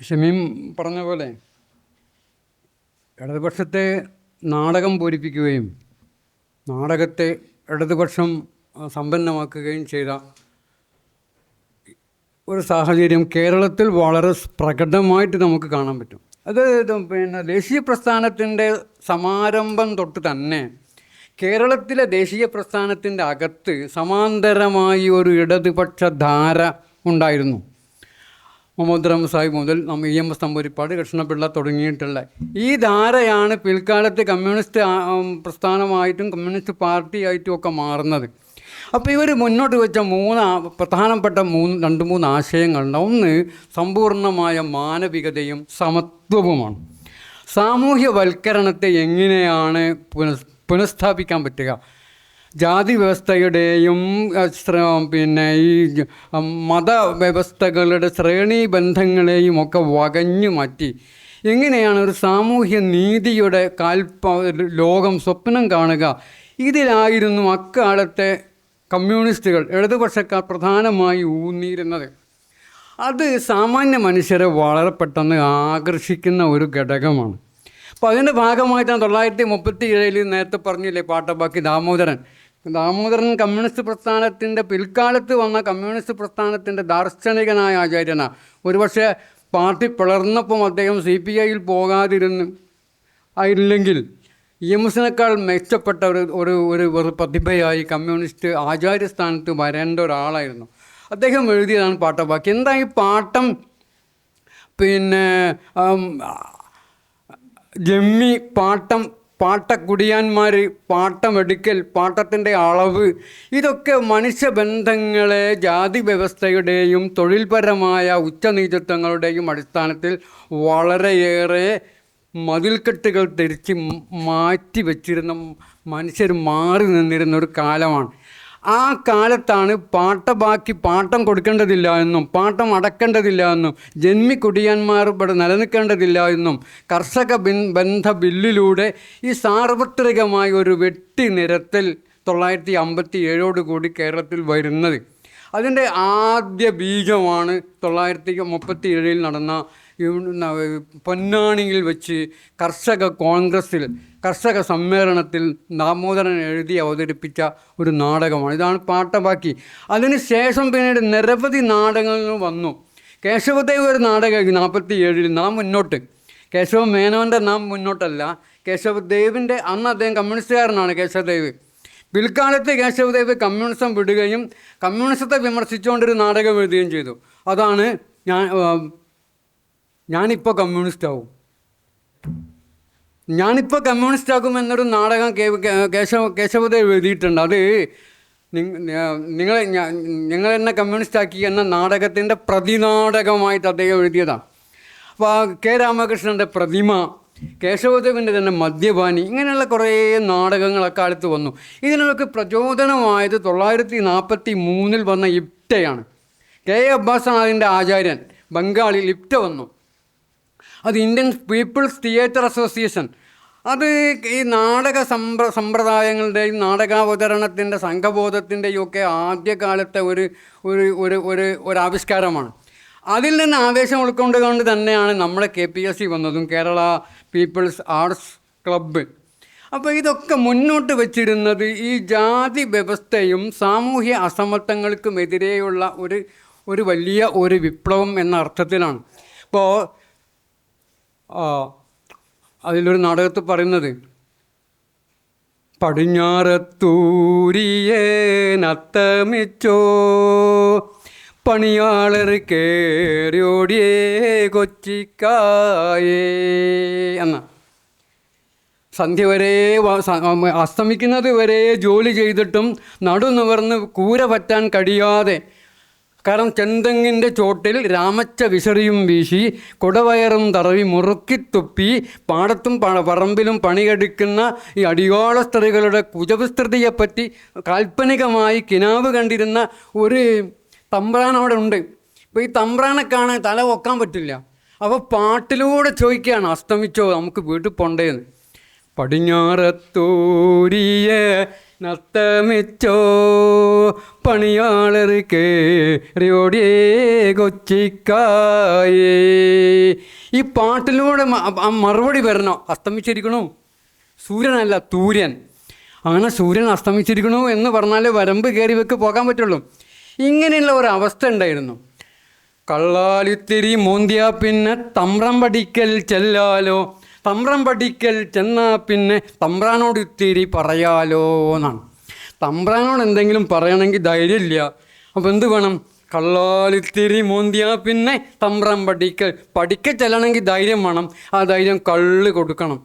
ഷമീം പറഞ്ഞ പോലെ ഇടതുപക്ഷത്തെ നാടകം പൂരിപ്പിക്കുകയും നാടകത്തെ ഇടതുപക്ഷം സമ്പന്നമാക്കുകയും ചെയ്ത ഒരു സാഹചര്യം കേരളത്തിൽ വളരെ പ്രകടമായിട്ട് നമുക്ക് കാണാൻ പറ്റും. അത് ദേശീയ പ്രസ്ഥാനത്തിൻ്റെ സമാരംഭം തൊട്ട് തന്നെ കേരളത്തിലെ ദേശീയ പ്രസ്ഥാനത്തിൻ്റെ അകത്ത് സമാന്തരമായി ഒരു ഇടതുപക്ഷ ധാര ഉണ്ടായിരുന്നു. മുഹമ്മദ് റംസായി മുതൽ EMS തമ്പുരിപ്പാട്, കൃഷ്ണപിള്ള തുടങ്ങിയിട്ടുള്ള ഈ ധാരയാണ് പിൽക്കാലത്ത് കമ്മ്യൂണിസ്റ്റ് പ്രസ്ഥാനമായിട്ടും കമ്മ്യൂണിസ്റ്റ് പാർട്ടിയായിട്ടും ഒക്കെ മാറുന്നത്. അപ്പോൾ ഇവർ മുന്നോട്ട് വെച്ച പ്രധാനപ്പെട്ട രണ്ട് മൂന്ന് ആശയങ്ങളുണ്ട്. ഒന്ന് സമ്പൂർണ്ണമായ മാനവികതയും സമത്വവുമാണ്. സാമൂഹ്യവൽക്കരണത്തെ എങ്ങനെയാണ് പുനഃസ്ഥാപിക്കാൻ പറ്റുക? ജാതി വ്യവസ്ഥയുടെയും ഈ മതവ്യവസ്ഥകളുടെ ശ്രേണീ ബന്ധങ്ങളെയും ഒക്കെ വകഞ്ഞു മാറ്റി എങ്ങനെയാണ് ഒരു സാമൂഹ്യ നീതിയുടെ ലോകം സ്വപ്നം കാണുക? ഇതിലായിരുന്നു അക്കാലത്തെ കമ്മ്യൂണിസ്റ്റുകൾ, ഇടതുപക്ഷക്കാർ പ്രധാനമായി ഊന്നിയിരുന്നത്. അത് സാമാന്യ മനുഷ്യരെ വളരെ പെട്ടെന്ന് ആകർഷിക്കുന്ന ഒരു ഘടകമാണ്. അപ്പോൾ അതിൻ്റെ ഭാഗമായിട്ടാണ് 1937 നേരത്തെ പറഞ്ഞില്ലേ പാട്ടബാക്കി ദാമോദരൻ കമ്മ്യൂണിസ്റ്റ് പ്രസ്ഥാനത്തിൻ്റെ പിൽക്കാലത്ത് വന്ന കമ്മ്യൂണിസ്റ്റ് പ്രസ്ഥാനത്തിൻ്റെ ദാർശനികനായ ആചാര്യനാണ്. ഒരുപക്ഷെ പാർട്ടി പിളർന്നപ്പം അദ്ദേഹം CPIയിൽ ആയില്ലെങ്കിൽ EMSനേക്കാൾ മെച്ചപ്പെട്ട ഒരു പ്രതിഭയായി കമ്മ്യൂണിസ്റ്റ് ആചാര്യസ്ഥാനത്ത് വരേണ്ട ഒരാളായിരുന്നു. അദ്ദേഹം എഴുതിയതാണ് പാട്ടബാക്കി. എന്താ ഈ പാട്ടം ജമ്മി പാട്ടക്കുടിയാന്മാർ, പാട്ടമെടുക്കൽ, പാട്ടത്തിൻ്റെ അളവ്, ഇതൊക്കെ മനുഷ്യബന്ധങ്ങളെ ജാതി വ്യവസ്ഥയുടെയും തൊഴിൽപരമായ ഉച്ചനീചത്വങ്ങളുടെയും അടിസ്ഥാനത്തിൽ വളരെയേറെ മതിൽക്കെട്ടുകൾ തിരിച്ച് മാറ്റി വച്ചിരുന്ന മനുഷ്യർ മാറി നിന്നിരുന്ന ഒരു കാലമാണ്. ആ കാലത്താണ് പാട്ടം കൊടുക്കേണ്ടതില്ല എന്നും പാട്ടം അടക്കേണ്ടതില്ല എന്നും ജന്മി കുടിയാന്മാർ ഇവിടെ നിലനിൽക്കേണ്ടതില്ല എന്നും കർഷക ബന്ധ ബില്ലിലൂടെ ഈ സാർവത്രികമായ ഒരു വെട്ടിനിരത്തൽ 1957 കേരളത്തിൽ വരുന്നത്. അതിൻ്റെ ആദ്യ ബീജമാണ് 1937 നടന്ന പൊന്നാണിയിൽ വെച്ച് കർഷക സമ്മേളനത്തിൽ ദാമോദരൻ എഴുതി അവതരിപ്പിച്ച ഒരു നാടകമാണ്. ഇതാണ് പാട്ടബാക്കി. അതിനുശേഷം പിന്നീട് നിരവധി നാടകങ്ങൾ വന്നു. കേശവദേവ് ഒരു നാടകം 1947 നാം മുന്നോട്ട്, കേശവ മേനോൻ്റെ നാം മുന്നോട്ടല്ല, കേശവദേവിൻ്റെ, അന്ന് അദ്ദേഹം കമ്മ്യൂണിസ്റ്റുകാരനാണ് കേശവദേവ്. പിൽക്കാലത്ത് കേശവദേവ് കമ്മ്യൂണിസം വിടുകയും കമ്മ്യൂണിസത്തെ വിമർശിച്ചുകൊണ്ടൊരു നാടകം എഴുതുകയും ചെയ്തു. അതാണ് ഞാനിപ്പോൾ കമ്മ്യൂണിസ്റ്റാകും എന്നൊരു നാടകം കേശവദേവ് എഴുതിയിട്ടുണ്ട്. അത് നിങ്ങളെന്നെ കമ്മ്യൂണിസ്റ്റാക്കി എന്ന നാടകത്തിൻ്റെ പ്രതിനാടകമായിട്ട് അദ്ദേഹം എഴുതിയതാണ്. അപ്പോൾ K. രാമകൃഷ്ണൻ്റെ പ്രതിമ, കേശവദേവിൻ്റെ തന്നെ മദ്യപാനി, ഇങ്ങനെയുള്ള കുറേ നാടകങ്ങൾ അക്കാലത്ത് വന്നു. ഇതിനൊക്കെ പ്രചോദനമായത് 1943 വന്ന ഇപ്റ്റയാണ്. K. അബ്ബാസാണ് അതിൻ്റെ ആചാര്യൻ. ബംഗാളിൽ ഇപ്റ്റ വന്നു. അത് ഇന്ത്യൻ പീപ്പിൾസ് തിയേറ്റർ അസോസിയേഷൻ. അത് ഈ നാടക സമ്പ്രദായങ്ങളുടെയും നാടകാവതരണത്തിൻ്റെ സംഘബോധത്തിൻ്റെയും ഒക്കെ ആദ്യകാലത്തെ ഒരു ആവിഷ്കാരമാണ്. അതിൽ നിന്ന് ആവേശം ഉൾക്കൊണ്ടുകൊണ്ട് തന്നെയാണ് നമ്മുടെ KPSC വന്നതും, കേരള പീപ്പിൾസ് ആർട്സ് ക്ലബ്ബ്. അപ്പോൾ ഇതൊക്കെ മുന്നോട്ട് വച്ചിരുന്നത് ഈ ജാതി വ്യവസ്ഥയും സാമൂഹ്യ അസമത്വങ്ങൾക്കുമെതിരെയുള്ള ഒരു വലിയ വിപ്ലവം എന്ന അർത്ഥത്തിലാണ്. ഇപ്പോൾ അതിലൊരു നാടകത്തിൽ പറയുന്നത്, പടിഞ്ഞാറത്തൂരിയെ നത്തമിച്ചോ പണിയാളർ കേറിയോടിയേ കൊച്ചിക്കായേ എന്ന. സന്ധ്യ വരെ അസ്തമിക്കുന്നത് വരെ ജോലി ചെയ്തിട്ടും നടുനിവർന്ന് കൂര പറ്റാൻ കഴിയാതെ, കാരണം ചെന്തെങ്ങിൻ്റെ ചോട്ടിൽ രാമച്ച വിശറിയും വീശി കുടവയറും തറവി മുറുക്കിത്തുപ്പി പാടത്തും പറമ്പിലും പണിയെടുക്കുന്ന ഈ അടിയോള സ്ത്രീകളുടെ കുജവിസ്തൃതിയെപ്പറ്റി കാൽപ്പനികമായി കിനാവ് കണ്ടിരുന്ന ഒരു തമ്പ്രാൻ അവിടെ ഉണ്ട്. ഇപ്പോൾ ഈ തമ്പ്രാനെ കാണാൻ തല പൊക്കാൻ പറ്റില്ല. അപ്പോൾ പാട്ടിലൂടെ ചോദിക്കുകയാണ്, അസ്തമിച്ചോ, നമുക്ക് വീട്ടിൽ പോണ്ടേന്ന്. പടിഞ്ഞാറത്തൂരിയെ നത്തമിച്ചോ പണിയാളർ കേറിയോടിയേ കൊച്ചിക്കായേ ഈ പാട്ടിലൂടെ മറുപടി വരണോ, അസ്തമിച്ചിരിക്കണു, സൂര്യനല്ല തൂര്യൻ, അങ്ങനെ സൂര്യൻ അസ്തമിച്ചിരിക്കണു എന്ന് പറഞ്ഞാൽ വരമ്പ് കയറി വെക്ക് പോകാൻ പറ്റുള്ളൂ. ഇങ്ങനെയുള്ള ഒരവസ്ഥ ഉണ്ടായിരുന്നു. കള്ളാലിത്തിരി മോന്തിയാ പിന്നെ തമ്പ്രം പഠിക്കൽ ചെല്ലാലോ, തമ്പ്രം പഠിക്കൽ ചെന്നാൽ പിന്നെ തമ്പ്രാനോട് ഇത്തിരി പറയാലോ എന്നാണ്. തമ്പ്രാനോട് എന്തെങ്കിലും പറയണമെങ്കിൽ ധൈര്യമില്ല. അപ്പോൾ എന്ത് വേണം? കള്ളാലിത്തിരി മോന്തിയാ പിന്നെ തമ്പ്രം പഠിക്കൽ ചെല്ലണമെങ്കിൽ ധൈര്യം വേണം. ആ ധൈര്യം കള്ള് കൊടുക്കണം.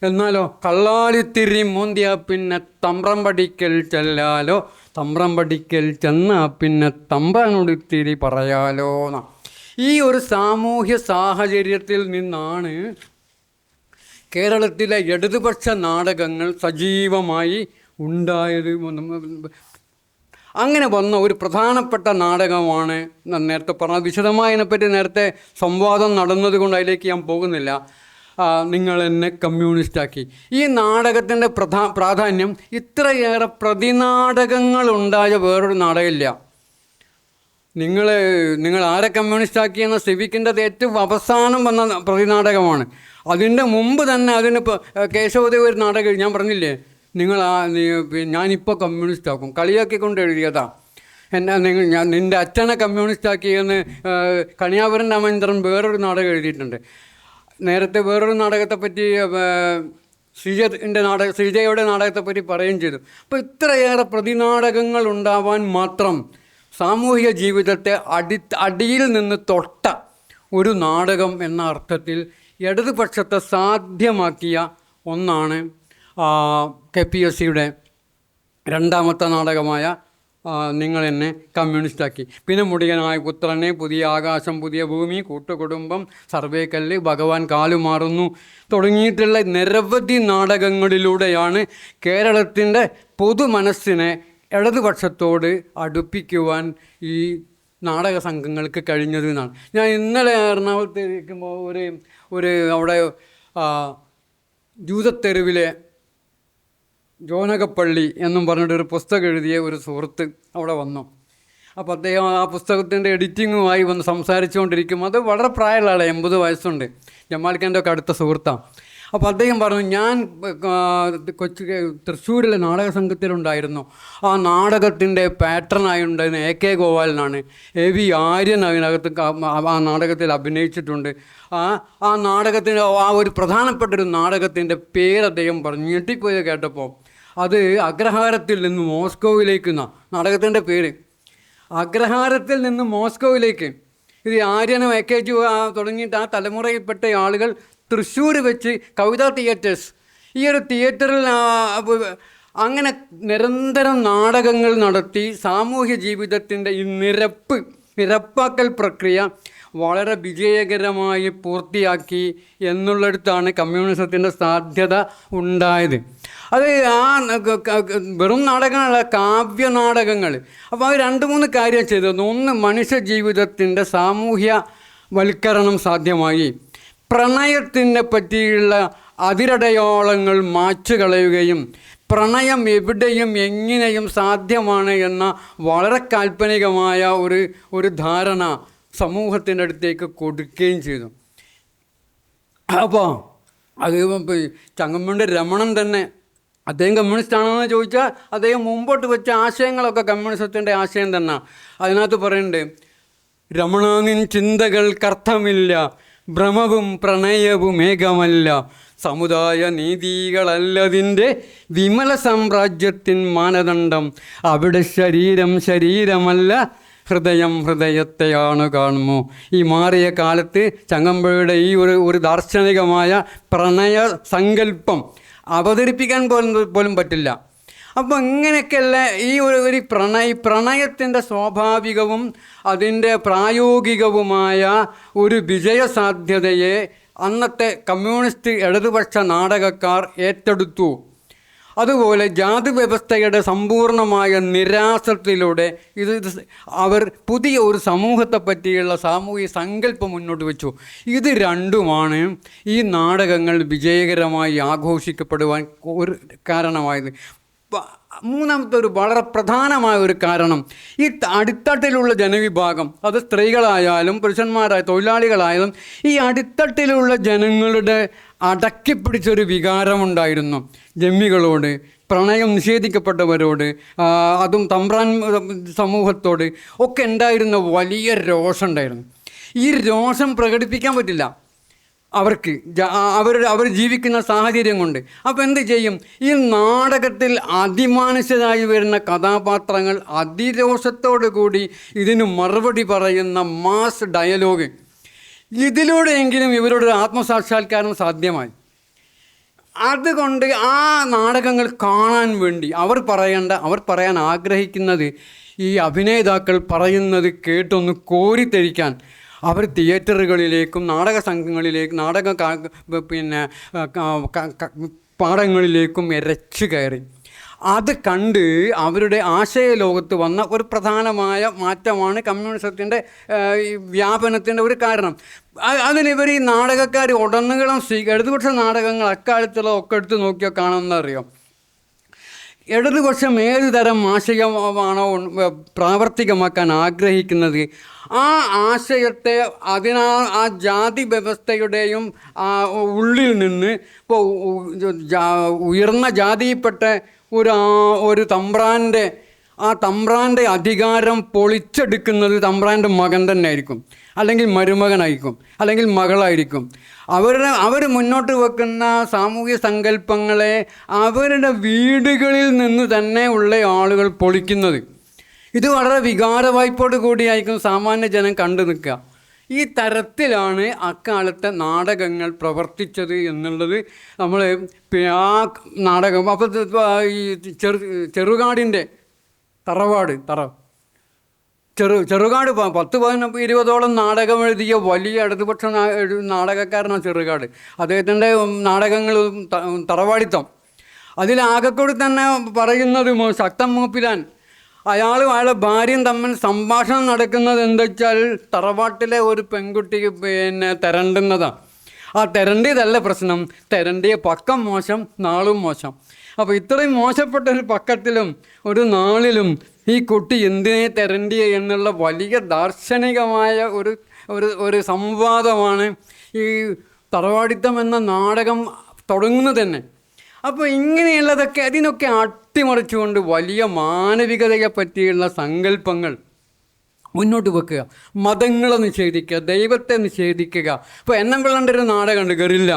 എന്നാലോ കള്ളാലിത്തിരി മോന്തിയാ പിന്നെ തമ്പ്രം പഠിക്കൽ ചെല്ലാലോ, തമ്പ്രം പഠിക്കൽ ചെന്നാൽ പിന്നെ തമ്പ്രാനോട് ഇത്തിരി പറയാലോ എന്നാ. ഈ ഒരു സാമൂഹ്യ സാഹചര്യത്തിൽ നിന്നാണ് കേരളത്തിലെ ഇടതുപക്ഷ നാടകങ്ങൾ സജീവമായി ഉണ്ടായത്. അങ്ങനെ വന്ന ഒരു പ്രധാനപ്പെട്ട നാടകമാണ് നേരത്തെ പറഞ്ഞത്. വിശദമായി അതിനെപ്പറ്റി നേരത്തെ സംവാദം നടന്നതുകൊണ്ട് അതിലേക്ക് ഞാൻ പോകുന്നില്ല. നിങ്ങൾ എന്നെ കമ്മ്യൂണിസ്റ്റാക്കി. ഈ നാടകത്തിൻ്റെ പ്രാധാന്യം ഇത്രയേറെ പ്രതിനാടകങ്ങളുണ്ടായ വേറൊരു നാടകമില്ല. നിങ്ങൾ ആരെ കമ്മ്യൂണിസ്റ്റാക്കിയെന്ന സിവിക്കിൻ്റെ ഏറ്റവും അവസാനം വന്ന പ്രതിനാടകമാണ്. അതിൻ്റെ മുമ്പ് തന്നെ അതിന് കേശവദേവ് ഒരു നാടകം ഞാൻ പറഞ്ഞില്ലേ, ഞാനിപ്പോൾ കമ്മ്യൂണിസ്റ്റാക്കും, കളിയാക്കിക്കൊണ്ട് എഴുതിയതാ. നിൻ്റെ അച്ഛനെ കമ്മ്യൂണിസ്റ്റാക്കിയെന്ന് കണിയാപുരം രാമചന്ദ്രൻ വേറൊരു നാടകം എഴുതിയിട്ടുണ്ട്. നേരത്തെ വേറൊരു നാടകത്തെപ്പറ്റി ശ്രീജയുടെ നാടകത്തെപ്പറ്റി പറയുകയും ചെയ്തു. അപ്പോൾ ഇത്രയേറെ പ്രതിനാടകങ്ങൾ ഉണ്ടാവാൻ മാത്രം സാമൂഹിക ജീവിതത്തെ അടിയിൽ നിന്ന് തൊട്ട ഒരു നാടകം എന്ന അർത്ഥത്തിൽ ഇടതുപക്ഷത്തെ സാധ്യമാക്കിയ ഒന്നാണ് KPSCയുടെ രണ്ടാമത്തെ നാടകമായ നിങ്ങൾ എന്നെ കമ്മ്യൂണിസ്റ്റാക്കി. പിന്നെ മുടിയനായ പുത്രനെ, പുതിയ ആകാശം, പുതിയ ഭൂമി, കൂട്ടുകുടുംബം, സർവേക്കല്ല്, ഭഗവാൻ കാലുമാറുന്നു തുടങ്ങിയിട്ടുള്ള നിരവധി നാടകങ്ങളിലൂടെയാണ് കേരളത്തിൻ്റെ പൊതുമനസ്സിനെ ഇടതുപക്ഷത്തോട് അടുപ്പിക്കുവാൻ ഈ നാടക സംഘങ്ങൾക്ക് കഴിഞ്ഞത് എന്നാണ്. ഞാൻ ഇന്നലെ എറണാകുളത്തിരിക്കുമ്പോൾ അവിടെ ജൂതത്തെരുവിലെ ജോനകപ്പള്ളി എന്നും പറഞ്ഞിട്ടൊരു പുസ്തകം എഴുതിയ ഒരു സുഹൃത്ത് അവിടെ വന്നു. അപ്പോൾ അദ്ദേഹം ആ പുസ്തകത്തിൻ്റെ എഡിറ്റിങ്ങുമായി വന്ന് സംസാരിച്ചുകൊണ്ടിരിക്കും. അത് വളരെ പ്രായമുള്ള ആളെ, 80 വയസ്സുണ്ട്, ജമാൽഖാൻ്റെ ഒക്കെ അടുത്ത സുഹൃത്താണ്. അപ്പോൾ അദ്ദേഹം പറഞ്ഞു, ഞാൻ തൃശ്ശൂരിലെ നാടക സംഘത്തിലുണ്ടായിരുന്നു. ആ നാടകത്തിൻ്റെ പാറ്റേണായി ഉണ്ടായിരുന്ന AK ഗോപാലനാണ്. AV ആര്യൻ അതിനകത്ത് ആ നാടകത്തിൽ അഭിനയിച്ചിട്ടുണ്ട്. ആ നാടകത്തിൻ്റെ ആ ഒരു പ്രധാനപ്പെട്ടൊരു നാടകത്തിൻ്റെ പേര് അദ്ദേഹം പറഞ്ഞു. ഞെട്ടിപ്പോയത് കേട്ടപ്പോൾ. അത് അഗ്രഹാരത്തിൽ നിന്ന് മോസ്കോവിലേക്ക് എന്നാണ് നാടകത്തിൻ്റെ പേര്. അഗ്രഹാരത്തിൽ നിന്ന് മോസ്കോവിലേക്ക്. ഇത് ആര്യനും AKG തുടങ്ങിയിട്ട് ആ തലമുറയിൽപ്പെട്ട ആളുകൾ തൃശ്ശൂർ വെച്ച് കവിതാ തിയേറ്റേഴ്സ്, ഈ ഒരു തിയേറ്ററിൽ അങ്ങനെ നിരന്തരം നാടകങ്ങൾ നടത്തി സാമൂഹ്യ ജീവിതത്തിൻ്റെ ഈ നിരപ്പാക്കൽ പ്രക്രിയ വളരെ വിജയകരമായി പൂർത്തിയാക്കി എന്നുള്ളിടത്താണ് കമ്മ്യൂണിസത്തിൻ്റെ സാധ്യത ഉണ്ടായത്. അത് വെറും നാടകങ്ങളല്ല, കാവ്യനാടകങ്ങൾ. അപ്പോൾ അത് 2-3 കാര്യം ചെയ്തത്. ഒന്ന്, മനുഷ്യ ജീവിതത്തിൻ്റെ സാമൂഹ്യ വൽക്കരണം സാധ്യമായി. പ്രണയത്തിനെ പറ്റിയുള്ള അതിരടയാളങ്ങൾ മായ്ച്ചു കളയുകയും പ്രണയം എവിടെയും എങ്ങനെയും സാധ്യമാണ് എന്ന വളരെ കാൽപ്പനികമായ ഒരു ധാരണ സമൂഹത്തിൻ്റെ അടുത്തേക്ക് കൊടുക്കുകയും ചെയ്തു. അപ്പോൾ അത് ചങ്ങമ്പുഴ രമണൻ തന്നെ, അദ്ദേഹം കമ്മ്യൂണിസ്റ്റാണെന്ന് ചോദിച്ചാൽ അദ്ദേഹം മുമ്പോട്ട് വെച്ച ആശയങ്ങളൊക്കെ കമ്മ്യൂണിസത്തിൻ്റെ ആശയം തന്നെ. അതിനകത്ത് പറയുന്നുണ്ട്, രമണാനിൻ ചിന്തകൾക്കർത്ഥമില്ല, ഭ്രമവും പ്രണയവും ഏകമല്ല, സമുദായ നീതികളല്ലതിൻ്റെ വിമല സാമ്രാജ്യത്തിൻ മാനദണ്ഡം, അവിടെ ശരീരം ശരീരമല്ല, ഹൃദയം ഹൃദയത്തെയാണ് കാണുമോ. ഈ മാറിയ കാലത്ത് ചങ്ങമ്പുഴയുടെ ഈ ഒരു ദാർശനികമായ പ്രണയ സങ്കല്പം അവതരിപ്പിക്കാൻ പോലും പറ്റില്ല. അപ്പോൾ ഇങ്ങനെയൊക്കെയുള്ള ഈ ഒരു പ്രണയത്തിൻ്റെ സ്വാഭാവികവും അതിൻ്റെ പ്രായോഗികവുമായ ഒരു വിജയസാധ്യതയെ അന്നത്തെ കമ്മ്യൂണിസ്റ്റ് ഇടതുപക്ഷ നാടകക്കാർ ഏറ്റെടുത്തു. അതുപോലെ ജാതി വ്യവസ്ഥയുടെ സമ്പൂർണമായ നിരാസത്തിലൂടെ അവർ പുതിയ ഒരു സമൂഹത്തെ പറ്റിയുള്ള സാമൂഹിക സങ്കല്പം മുന്നോട്ട് വെച്ചു. ഇത് രണ്ടുമാണ് ഈ നാടകങ്ങൾ വിജയകരമായി ആഘോഷിക്കപ്പെടുവാൻ ഒരു കാരണമായത്. മൂന്നാമത്തെ ഒരു വളരെ പ്രധാനമായ ഒരു കാരണം, ഈ അടിത്തട്ടിലുള്ള ജനവിഭാഗം, അത് സ്ത്രീകളായാലും തൊഴിലാളികളായാലും, ഈ അടിത്തട്ടിലുള്ള ജനങ്ങളുടെ അടക്കിപ്പിടിച്ചൊരു വികാരമുണ്ടായിരുന്നു ജന്മികളോട്, പ്രണയം നിഷേധിക്കപ്പെട്ടവരോട്, അതും തമ്പ്രാൻ സമൂഹത്തോട് ഒക്കെ ഉണ്ടായിരുന്ന വലിയ രോഷം ഉണ്ടായിരുന്നു. ഈ രോഷം പ്രകടിപ്പിക്കാൻ പറ്റില്ല അവർക്ക്, അവർ ജീവിക്കുന്ന സാഹചര്യം കൊണ്ട്. അപ്പോൾ എന്ത് ചെയ്യും? ഈ നാടകത്തിൽ അതിമാനുഷ്യരായി വരുന്ന കഥാപാത്രങ്ങൾ അതിരോഷത്തോടു കൂടി ഇതിന് മറുപടി പറയുന്ന മാസ് ഡയലോഗ്, ഇതിലൂടെയെങ്കിലും ഇവരുടെ ആത്മസാക്ഷാത്കാരം സാധ്യമായി. അതുകൊണ്ട് ആ നാടകങ്ങൾ കാണാൻ വേണ്ടി അവർ പറയാൻ ആഗ്രഹിക്കുന്നത്, ഈ അഭിനേതാക്കൾ പറയുന്നത് കേട്ടൊന്ന് കോരിത്തെരിക്കാൻ അവർ തിയേറ്ററുകളിലേക്കും നാടക സംഘങ്ങളിലേക്കും പാടങ്ങളിലേക്കും ഇരച്ചു കയറി. അത് കണ്ട് അവരുടെ ആശയ ലോകത്ത് വന്ന ഒരു പ്രധാനമായ മാറ്റമാണ് കമ്മ്യൂണിസത്തിൻ്റെ വ്യാപനത്തിൻ്റെ ഒരു കാരണം. അതിനിവർ ഈ നാടകക്കാർ ഉടനീളം ഇടതുപക്ഷ നാടകങ്ങൾ അക്കാലത്തുള്ള ഒക്കെ എടുത്ത് നോക്കിയാൽ കാണുമെന്നറിയാം. ഇടതുപക്ഷം ഏതു തരം ആശയമാണോ പ്രാവർത്തികമാക്കാൻ ആഗ്രഹിക്കുന്നത്, ആ ആശയത്തെ ആ ജാതി വ്യവസ്ഥയുടെയും ഉള്ളിൽ നിന്ന് ഇപ്പോൾ ഉയർന്ന ജാതിയിൽപ്പെട്ട ഒരു തമ്പ്രാൻ്റെ അധികാരം പൊളിച്ചെടുക്കുന്നത് തമ്പ്രാൻ്റെ മകൻ തന്നെ ആയിരിക്കും, അല്ലെങ്കിൽ മരുമകനായിരിക്കും, അല്ലെങ്കിൽ മകളായിരിക്കും. അവർ മുന്നോട്ട് വെക്കുന്ന സാമൂഹ്യ സങ്കല്പങ്ങളെ അവരുടെ വീടുകളിൽ നിന്ന് തന്നെ ഉള്ള ആളുകൾ പൊളിക്കുന്നത്. ഇത് വളരെ വികാരവായ്പോട് കൂടിയായിരിക്കും സാമാന്യ ജനം കണ്ടു നിൽക്കുക. ഈ തരത്തിലാണ് അക്കാലത്തെ നാടകങ്ങൾ പ്രവർത്തിച്ചത് എന്നുള്ളത് നമ്മൾ ആ നാടകം. അപ്പോൾ ഈ ചെറുകാടിൻ്റെ ചെറുകാട് 10-20 നാടകം എഴുതിയ വലിയ ഇടതുപക്ഷ നാടകക്കാരനാണ് ചെറുകാട്. അദ്ദേഹത്തിൻ്റെ നാടകങ്ങൾ തറവാടിത്തം. അതിലാകെക്കൂടി തന്നെ പറയുന്നത് ശക്തൻ മൂപ്പിലാൻ അയാളും അയാളുടെ ഭാര്യയും തമ്മിൽ സംഭാഷണം നടക്കുന്നത് എന്താ വെച്ചാൽ തറവാട്ടിലെ ഒരു പെൺകുട്ടി തിരണ്ടുന്നതാണ്. ആ തിരണ്ടിയതല്ല പ്രശ്നം, തിരണ്ടിയ പക്കം മോശം, നാളും മോശം. അപ്പോൾ ഇത്രയും മോശപ്പെട്ട ഒരു പക്കത്തിലും ഒരു നാളിലും ഈ കുട്ടി എന്തിനെ തിരണ്ടിയ എന്നുള്ള വലിയ ദാർശനികമായ ഒരു സംവാദമാണ് ഈ തറവാടിത്തം എന്ന നാടകം തുടങ്ങുന്നത് തന്നെ. അപ്പോൾ ഇങ്ങനെയുള്ളതൊക്കെ അതിനൊക്കെ അട്ടിമറിച്ചുകൊണ്ട് വലിയ മാനവികതയെ പറ്റിയുള്ള സങ്കല്പങ്ങൾ മുന്നോട്ട് വെക്കുക, മതങ്ങളെ നിഷേധിക്കുക, ദൈവത്തെ നിഷേധിക്കുക. ഇപ്പോൾ എൻ എം പിള്ളൻ്റെ ഒരു നാടകമുണ്ട്, ഗറില്ല.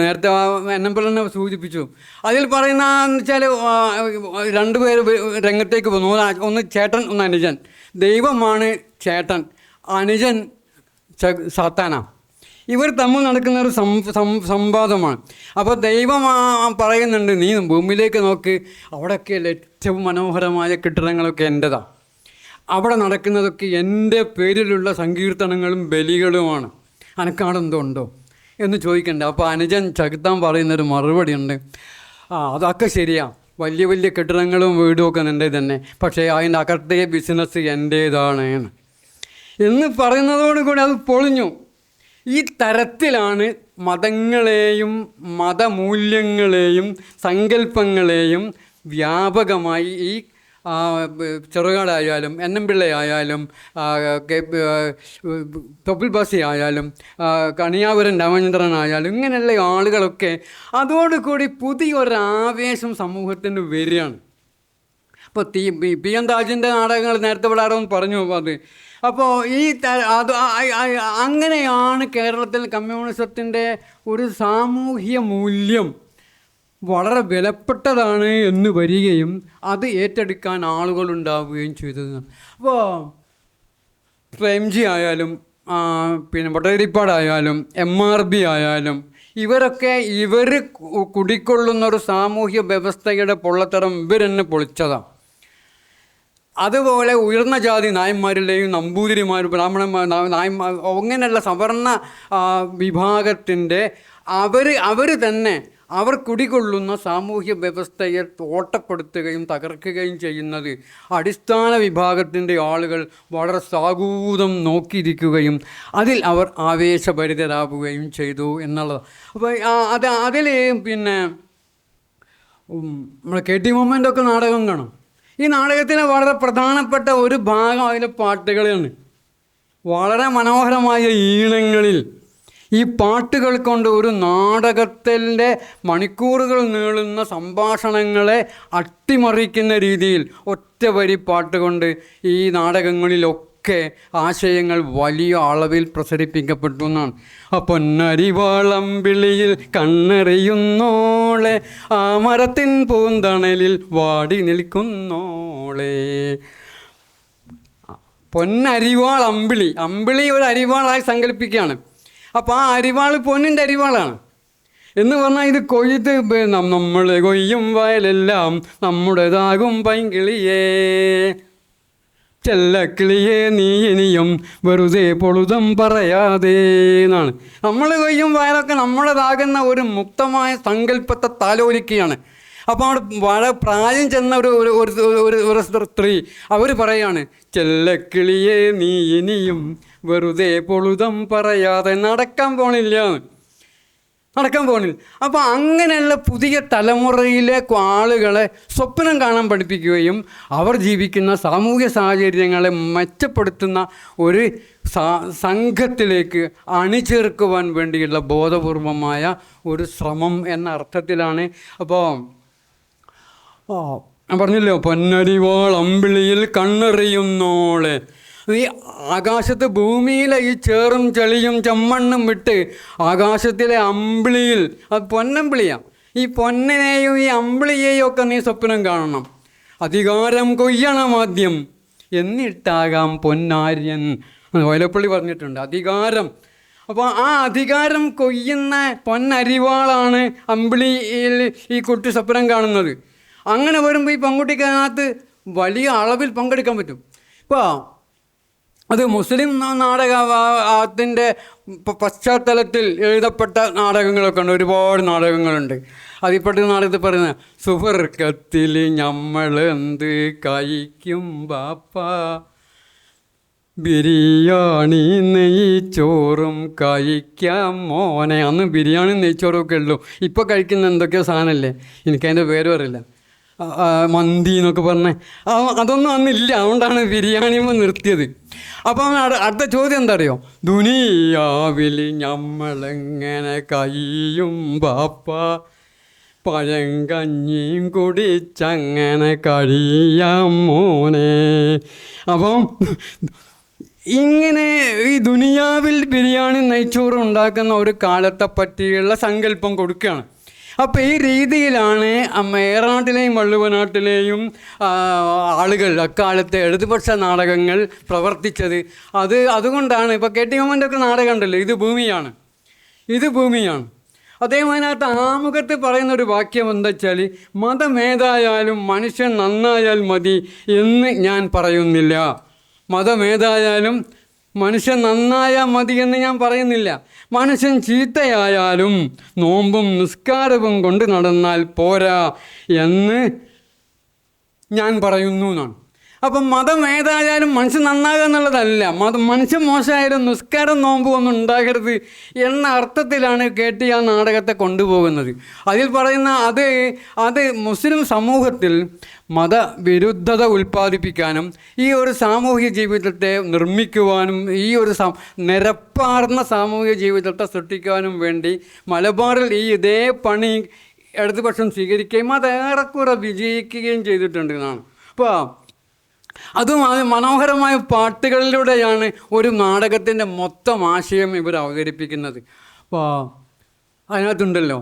നേരത്തെ എൻ എം പിള്ളനെ സൂചിപ്പിച്ചു. അതിൽ പറയുന്നതെന്ന് വെച്ചാൽ 2 പേര് രംഗത്തേക്ക് പോകുന്നു. ഒന്ന് ചേട്ടൻ, ഒന്ന് അനുജൻ. ദൈവമാണ് ചേട്ടൻ, അനുജൻ സാത്താന. ഇവർ തമ്മിൽ നടക്കുന്ന ഒരു സംവാദമാണ്. അപ്പോൾ ദൈവം പറയുന്നുണ്ട്, നീ ഭൂമിയിലേക്ക് നോക്ക്, അവിടെയൊക്കെ ഏറ്റവും മനോഹരമായ കെട്ടിടങ്ങളൊക്കെ എൻ്റെതാണ്, അവിടെ നടക്കുന്നതൊക്കെ എൻ്റെ പേരിലുള്ള സങ്കീർത്തനങ്ങളും ബലികളുമാണ്, അനക്കാടെന്തോ ഉണ്ടോ എന്ന് ചോദിക്കണ്ട. അപ്പോൾ അനുജൻ ചകുത്താൻ പറയുന്നൊരു മറുപടി ഉണ്ട്, അതൊക്കെ ശരിയാണ്, വലിയ വലിയ കെട്ടിടങ്ങളും വീടും ഒക്കെ എൻ്റെ തന്നെ, പക്ഷേ അതിൻ്റെ അകത്തെ ബിസിനസ് എൻ്റേതാണ് എന്ന് പറയുന്നതോടുകൂടി അത് പൊളിഞ്ഞു. ഈ തരത്തിലാണ് മതങ്ങളെയും മതമൂല്യങ്ങളെയും സങ്കല്പങ്ങളെയും വ്യാപകമായി ഈ ചെറുകാടായാലും എൻ എം പിള്ളയായാലും തൊപ്പിൽ ബാസി ആയാലും കണിയാപുരം രാമചന്ദ്രനായാലും ഇങ്ങനെയുള്ള ആളുകളൊക്കെ അതോടുകൂടി പുതിയൊരാവേശം സമൂഹത്തിന് വരികയാണ്. ഇപ്പോൾ പി എൻ താജിൻ്റെ നാടകങ്ങൾ നേരത്തെ വിടാറൊന്ന് പറഞ്ഞു. അപ്പോൾ അങ്ങനെയാണ് കേരളത്തിൽ കമ്മ്യൂണിസത്തിൻ്റെ ഒരു സാമൂഹ്യ മൂല്യം വളരെ വിലപ്പെട്ടതാണ് എന്ന് വരികയും അത് ഏറ്റെടുക്കാൻ ആളുകളുണ്ടാവുകയും ചെയ്തത്. അപ്പോൾ പ്രേംജി ആയാലും വട്ടതിരിപ്പാടായാലും MRB ആയാലും ഇവരൊക്കെ കുടിക്കൊള്ളുന്ന ഒരു സാമൂഹ്യ വ്യവസ്ഥയുടെ പൊള്ളത്തരം ഇവരെന്നെ പൊളിച്ചതാണ്. അതുപോലെ ഉയർന്ന ജാതി നായന്മാരിലെയും നമ്പൂതിരിമാർ, ബ്രാഹ്മണന്മാർ, നായന്മാർ, അങ്ങനെയുള്ള സവർണ വിഭാഗത്തിൻ്റെ അവർ തന്നെ അവർ കുടികൊള്ളുന്ന സാമൂഹ്യ വ്യവസ്ഥയെ തോട്ടപ്പെടുത്തുകയും തകർക്കുകയും ചെയ്യുന്നത് അടിസ്ഥാന വിഭാഗത്തിൻ്റെ ആളുകൾ വളരെ സാഗൂതം നോക്കിയിരിക്കുകയും അതിൽ അവർ ആവേശഭരിതരാകുകയും ചെയ്തു എന്നുള്ളത്. അപ്പോൾ അതിൽ നമ്മൾ കെ ടി മൊമ്മൻ്റെയൊക്കെ നാടകം കാണും. ഈ നാടകത്തിലെ വളരെ പ്രധാനപ്പെട്ട ഒരു ഭാഗം അതിലെ പാട്ടുകളാണ്. വളരെ മനോഹരമായ ഈണങ്ങളിൽ ഈ പാട്ടുകൾ കൊണ്ട് ഒരു നാടകത്തിൻ്റെ മണിക്കൂറുകൾ നീളുന്ന സംഭാഷണങ്ങളെ അട്ടിമറിക്കുന്ന രീതിയിൽ ഒറ്റ വരി പാട്ടുകൊണ്ട് ഈ നാടകങ്ങളിലൊക്കെ ആശയങ്ങൾ വലിയ അളവിൽ പ്രസരിപ്പിക്കപ്പെട്ടു എന്നാണ്. പൊന്നരിവാളമ്പിളിയിൽ കണ്ണെറിയുന്നോളെ, ആ മരത്തിൻ പൂന്തണലിൽ വാടി നിൽക്കുന്നോളെ. പൊന്നരിവാൾ അമ്പിളി, അമ്പിളി ഒരു അരിവാളായി സങ്കല്പിക്കുകയാണ്. അപ്പോൾ ആ അരിവാൾ പൊന്നിൻ്റെ അരിവാളാണ് എന്ന് പറഞ്ഞാൽ ഇത് കൊയ്ത്ത് നമ്മൾ കൊയ്യും വയലെല്ലാം നമ്മുടേതാകും പൈങ്കിളിയേ, ചെല്ലക്കിളിയേ നീ ഇനിയും വെറുതെ പൊളുതം പറയാതെ എന്നാണ്. നമ്മൾ കൊയ്യും വയലൊക്കെ നമ്മുടേതാകുന്ന ഒരു മുക്തമായ സങ്കല്പത്തെ താലോലിക്കുകയാണ്. അപ്പോൾ അവിടെ വളരെ പ്രായം ചെന്ന ഒരു സ്ത്രീ അവർ പറയാണ്, ചെല്ലക്കിളിയെ നീ ഇനിയും വെറുതെ പൊളുതം പറയാതെ നടക്കാൻ പോണില്ല. അപ്പോൾ അങ്ങനെയുള്ള പുതിയ തലമുറയിലെ ആളുകളെ സ്വപ്നം കാണാൻ പഠിപ്പിക്കുകയും അവർ ജീവിക്കുന്ന സാമൂഹ്യ സാഹചര്യങ്ങളെ മെച്ചപ്പെടുത്തുന്ന ഒരു സംഘത്തിലേക്ക് അണിചേർക്കുവാൻ വേണ്ടിയുള്ള ബോധപൂർവമായ ഒരു ശ്രമം എന്ന അർത്ഥത്തിലാണ്. അപ്പോൾ ഞാൻ പറഞ്ഞല്ലോ, പൊന്നരിവാൾ അമ്പിളിയിൽ കണ്ണെറിയുന്നോളെ. ഈ ആകാശത്ത് ഭൂമിയിലെ ഈ ചേറും ചെളിയും ചെമ്മണ്ണും വിട്ട് ആകാശത്തിലെ അമ്പിളിയിൽ, അത് പൊന്നമ്പിളിയാണ്, ഈ പൊന്നിനെയും ഈ അമ്പിളിയെയും ഒക്കെ നീ സ്വപ്നം കാണണം. അധികാരം കൊയ്യണം ആദ്യം, എന്നിട്ടാകാം പൊന്നാര്യൻ. വയലപ്പള്ളി പറഞ്ഞിട്ടുണ്ട് അധികാരം. അപ്പോൾ ആ അധികാരം കൊയ്യുന്ന പൊന്നരിവാളാണ് അമ്പിളിയിൽ ഈ കുട്ടി സ്വപ്നം കാണുന്നത്. അങ്ങനെ വരുമ്പോൾ ഈ പെൺകുട്ടിക്ക് അതിനകത്ത് വലിയ അളവിൽ പങ്കെടുക്കാൻ പറ്റും. ഇപ്പോൾ അത് മുസ്ലിം നാടകത്തിൻ്റെ പശ്ചാത്തലത്തിൽ എഴുതപ്പെട്ട നാടകങ്ങളൊക്കെ ഉണ്ട്, ഒരുപാട് നാടകങ്ങളുണ്ട്. അതിൽപ്പെട്ട നാടകത്തിൽ പറയുന്നത്, സുവർക്കത്തിൽ നമ്മൾ എന്ത് കഴിക്കും ബാപ്പ, ബിരിയാണി നെയ്ച്ചോറും കഴിക്കാം മോനെ. അന്ന് ബിരിയാണി നെയ്ച്ചോറും ഒക്കെ ഉള്ളൂ. ഇപ്പോൾ കഴിക്കുന്ന എന്തൊക്കെയോ സാധനമല്ലേ, എനിക്കതിൻ്റെ പേരും അറിയില്ല, മന്തി എന്നൊക്കെ പറഞ്ഞേ, അതൊന്നും അന്നില്ല. അതുകൊണ്ടാണ് ബിരിയാണിയുമ്പോൾ നിർത്തിയത്. അപ്പം അടുത്ത ചോദ്യം എന്താ അറിയോ, ദുനിയാവിൽ നമ്മളെങ്ങനെ കഴിയും ബാപ്പ, പഴങ്കഞ്ഞിയും കുടിച്ചങ്ങനെ കഴിയാം മോനെ. അപ്പം ഇങ്ങനെ ഈ ദുനിയാവിൽ ബിരിയാണി നെയ്ച്ചോറും ഉണ്ടാക്കുന്ന ഒരു കാലത്തെ പറ്റിയുള്ള സങ്കല്പം കൊടുക്കുകയാണ്. അപ്പോൾ ഈ രീതിയിലാണ് ഏറാട്ടിലെയും വള്ളുവനാട്ടിലെയും ആളുകൾ അക്കാലത്തെ ഇടതുപക്ഷ നാടകങ്ങൾ പ്രവർത്തിച്ചത്. അതുകൊണ്ടാണ് ഇപ്പോൾ കെ ടി മൊമ്മൻ്റെ ഒക്കെ നാടകം ഉണ്ടല്ലോ, ഇത് ഭൂമിയാണ്. അദ്ദേഹം അതിനകത്ത് ആമുഖത്ത് പറയുന്നൊരു വാക്യം എന്താ വെച്ചാൽ, മതമേതായാലും മനുഷ്യൻ നന്നായാൽ മതി എന്ന് ഞാൻ പറയുന്നില്ല. മതമേതായാലും മനുഷ്യൻ നന്നായാൽ മതി എന്ന് ഞാൻ പറയുന്നില്ല. മനുഷ്യൻ ചീത്തയായാലും നോമ്പും നിസ്കാരവും കൊണ്ട് നടന്നാൽ പോരാ എന്ന് ഞാൻ പറയുന്നു എന്നാണ്. അപ്പം മതം ഏതായാലും മനുഷ്യൻ നന്നാകുക എന്നുള്ളതല്ല, മനുഷ്യൻ മോശമായാലും നിസ്കാരം നോമ്പും ഒന്നും ഉണ്ടാകരുത് എന്ന അർത്ഥത്തിലാണ് കേട്ടി ആ നാടകത്തെ കൊണ്ടുപോകുന്നത്. അതിൽ പറയുന്ന അത് മുസ്ലിം സമൂഹത്തിൽ മതവിരുദ്ധത ഉൽപ്പാദിപ്പിക്കാനും ഈ ഒരു സാമൂഹിക ജീവിതത്തെ നിർമ്മിക്കുവാനും ഈ ഒരു നിരപ്പാർന്ന സാമൂഹിക ജീവിതത്തെ സൃഷ്ടിക്കാനും വേണ്ടി മലബാറിൽ ഇതേ പണി ഇടതുപക്ഷം സ്വീകരിക്കുകയും അത് ഏറെക്കുറെ വിജയിക്കുകയും ചെയ്തിട്ടുണ്ട് എന്നാണ്. അപ്പോൾ അതും മനോഹരമായ പാട്ടുകളിലൂടെയാണ് ഒരു നാടകത്തിൻ്റെ മൊത്തം ആശയം ഇവർ അവതരിപ്പിക്കുന്നത്. അപ്പോൾ അതിനകത്തുണ്ടല്ലോ,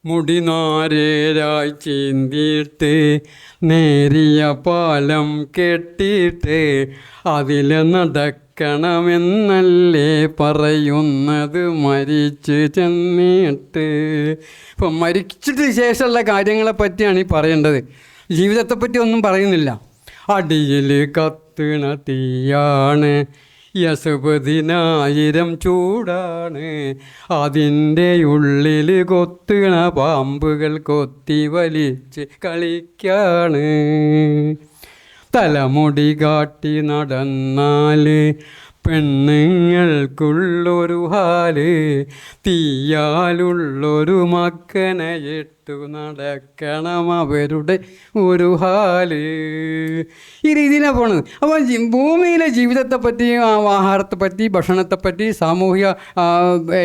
മുടിനാരേരായി ചീന്തിയിട്ട് നേരിയ പാലം കെട്ടിയിട്ട് അതിൽ നടക്കണമെന്നല്ലേ പറയുന്നത് മരിച്ചു ചെന്നിട്ട്. ഇപ്പം മരിച്ചിട്ട് ശേഷമുള്ള കാര്യങ്ങളെ പറ്റിയാണ് ഈ പറയേണ്ടത്, ജീവിതത്തെപ്പറ്റി ഒന്നും പറയുന്നില്ല. അടിയിൽ കത്തുണ തീയാണ്, 70,000 ചൂടാണ്, അതിൻ്റെ ഉള്ളിൽ കൊത്തുണ പാമ്പുകൾ കൊത്തി വലിച്ച് കളിക്കാണ്. തലമുടി കാട്ടി നടന്നാൽ പെണ്ണുങ്ങൾക്കുള്ളൊരു ഹാല്, തീയാലുള്ളൊരു മക്കനയിട്ടു നടക്കണം അവരുടെ ഒരു ഹാല്. ഈ രീതിയിലാണ് പോണത്. അപ്പോൾ ഭൂമിയിലെ ജീവിതത്തെപ്പറ്റി, ആഹാരത്തെപ്പറ്റി, ഭക്ഷണത്തെപ്പറ്റി, സാമൂഹിക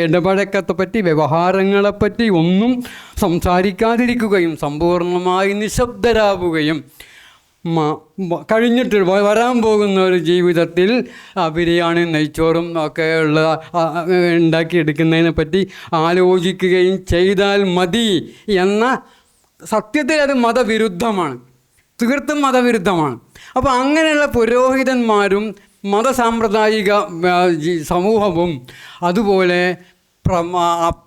ഇടപഴക്കത്തെപ്പറ്റി, വ്യവഹാരങ്ങളെപ്പറ്റി ഒന്നും സംസാരിക്കാതിരിക്കുകയും സമ്പൂർണ്ണമായി നിശബ്ദരാവുകയും കഴിഞ്ഞിട്ട് വരാൻ പോകുന്ന ഒരു ജീവിതത്തിൽ ബിരിയാണി, നെയ്ച്ചോറും ഒക്കെ ഉള്ള ഉണ്ടാക്കിയെടുക്കുന്നതിനെ പറ്റി ആലോചിക്കുകയും ചെയ്താൽ മതി എന്ന സത്യത്തിൽ അത് മതവിരുദ്ധമാണ്, തീർത്തും മതവിരുദ്ധമാണ്. അപ്പോൾ അങ്ങനെയുള്ള പുരോഹിതന്മാരും മതസാമ്പ്രദായിക സമൂഹവും അതുപോലെ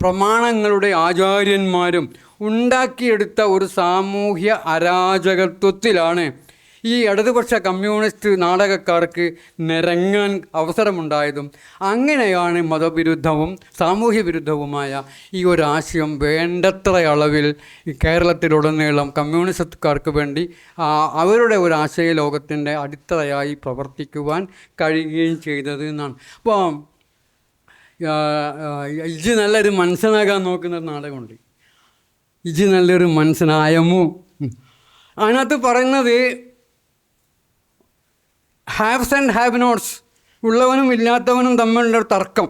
പ്രമാണങ്ങളുടെ ആചാര്യന്മാരും ഉണ്ടാക്കിയെടുത്ത ഒരു സാമൂഹ്യ അരാജകത്വത്തിലാണ് ഈ ഇടതുപക്ഷ കമ്മ്യൂണിസ്റ്റ് നാടകക്കാർക്ക് നിരങ്ങാൻ അവസരമുണ്ടായതും. അങ്ങനെയാണ് മതവിരുദ്ധവും സാമൂഹ്യ വിരുദ്ധവുമായ ഈ ഒരു ആശയം വേണ്ടത്ര അളവിൽ കേരളത്തിലുടനീളം കമ്മ്യൂണിസ്റ്റ്കാർക്ക് വേണ്ടി അവരുടെ ഒരു ആശയ ലോകത്തിൻ്റെ അടിത്തറയായി പ്രവർത്തിക്കുവാൻ കഴിയുകയും ചെയ്തത് എന്നാണ്. അപ്പോൾ ഇജ് നല്ലൊരു മനുഷ്യനാകാൻ നോക്കുന്ന നാടകമുണ്ട്, ഇജ് നല്ലൊരു മനുഷ്യനായമോ. അതിനകത്ത് പറയുന്നത് ഹാവ്സ് ആൻഡ് ഹാവ് നോട്ട്സ്, ഉള്ളവനും ഇല്ലാത്തവനും തമ്മിലുള്ള തർക്കം.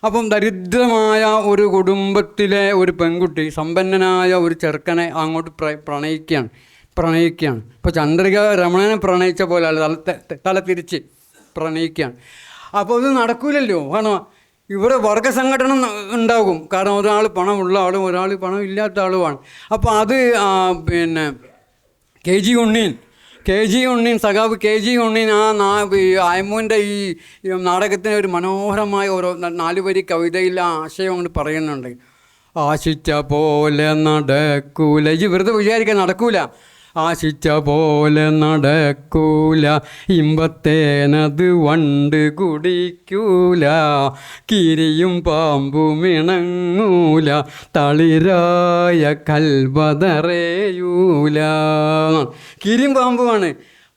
അപ്പം ദരിദ്രമായ ഒരു കുടുംബത്തിലെ ഒരു പെൺകുട്ടി സമ്പന്നനായ ഒരു ചെറുക്കനെ അങ്ങോട്ട് പ്രണയിക്കുകയാണ്. ഇപ്പോൾ ചന്ദ്രിക രമണനെ പ്രണയിച്ച പോലെ അല്ല, തല തിരിച്ച് പ്രണയിക്കുകയാണ്. അപ്പോൾ ഇത് നടക്കില്ലല്ലോ. കാരണം ഇവിടെ വർഗസംഘടന ഉണ്ടാകും. കാരണം ഒരാൾ പണമുള്ള ആളും ഒരാൾ പണം ഇല്ലാത്ത ആളുമാണ്. അപ്പോൾ അത് പിന്നെ കെ ജി ഉണ്ണീൻ സഖാവ് കെ ജി ഉണ്ണീൻ അയമുവിൻ്റെ ഈ നാടകത്തിന് ഒരു മനോഹരമായ ഓരോ 4 വരി കവിതയിൽ ആ ആശയം കൊണ്ട് പറയുന്നുണ്ട്. ആശിച്ച പോലെ നടക്കൂല, ഇത് വെറുതെ വിചാരിക്കാൻ നടക്കൂല. ആശിച്ച പോലെ നടക്കൂല, ഇമ്പത്തേനത് വണ്ട് കുടിക്കൂല, കിരിയും പാമ്പും ഇണങ്ങൂല, തളിരായ കൽവതറയൂല. കിരിയും പാമ്പുമാണ്,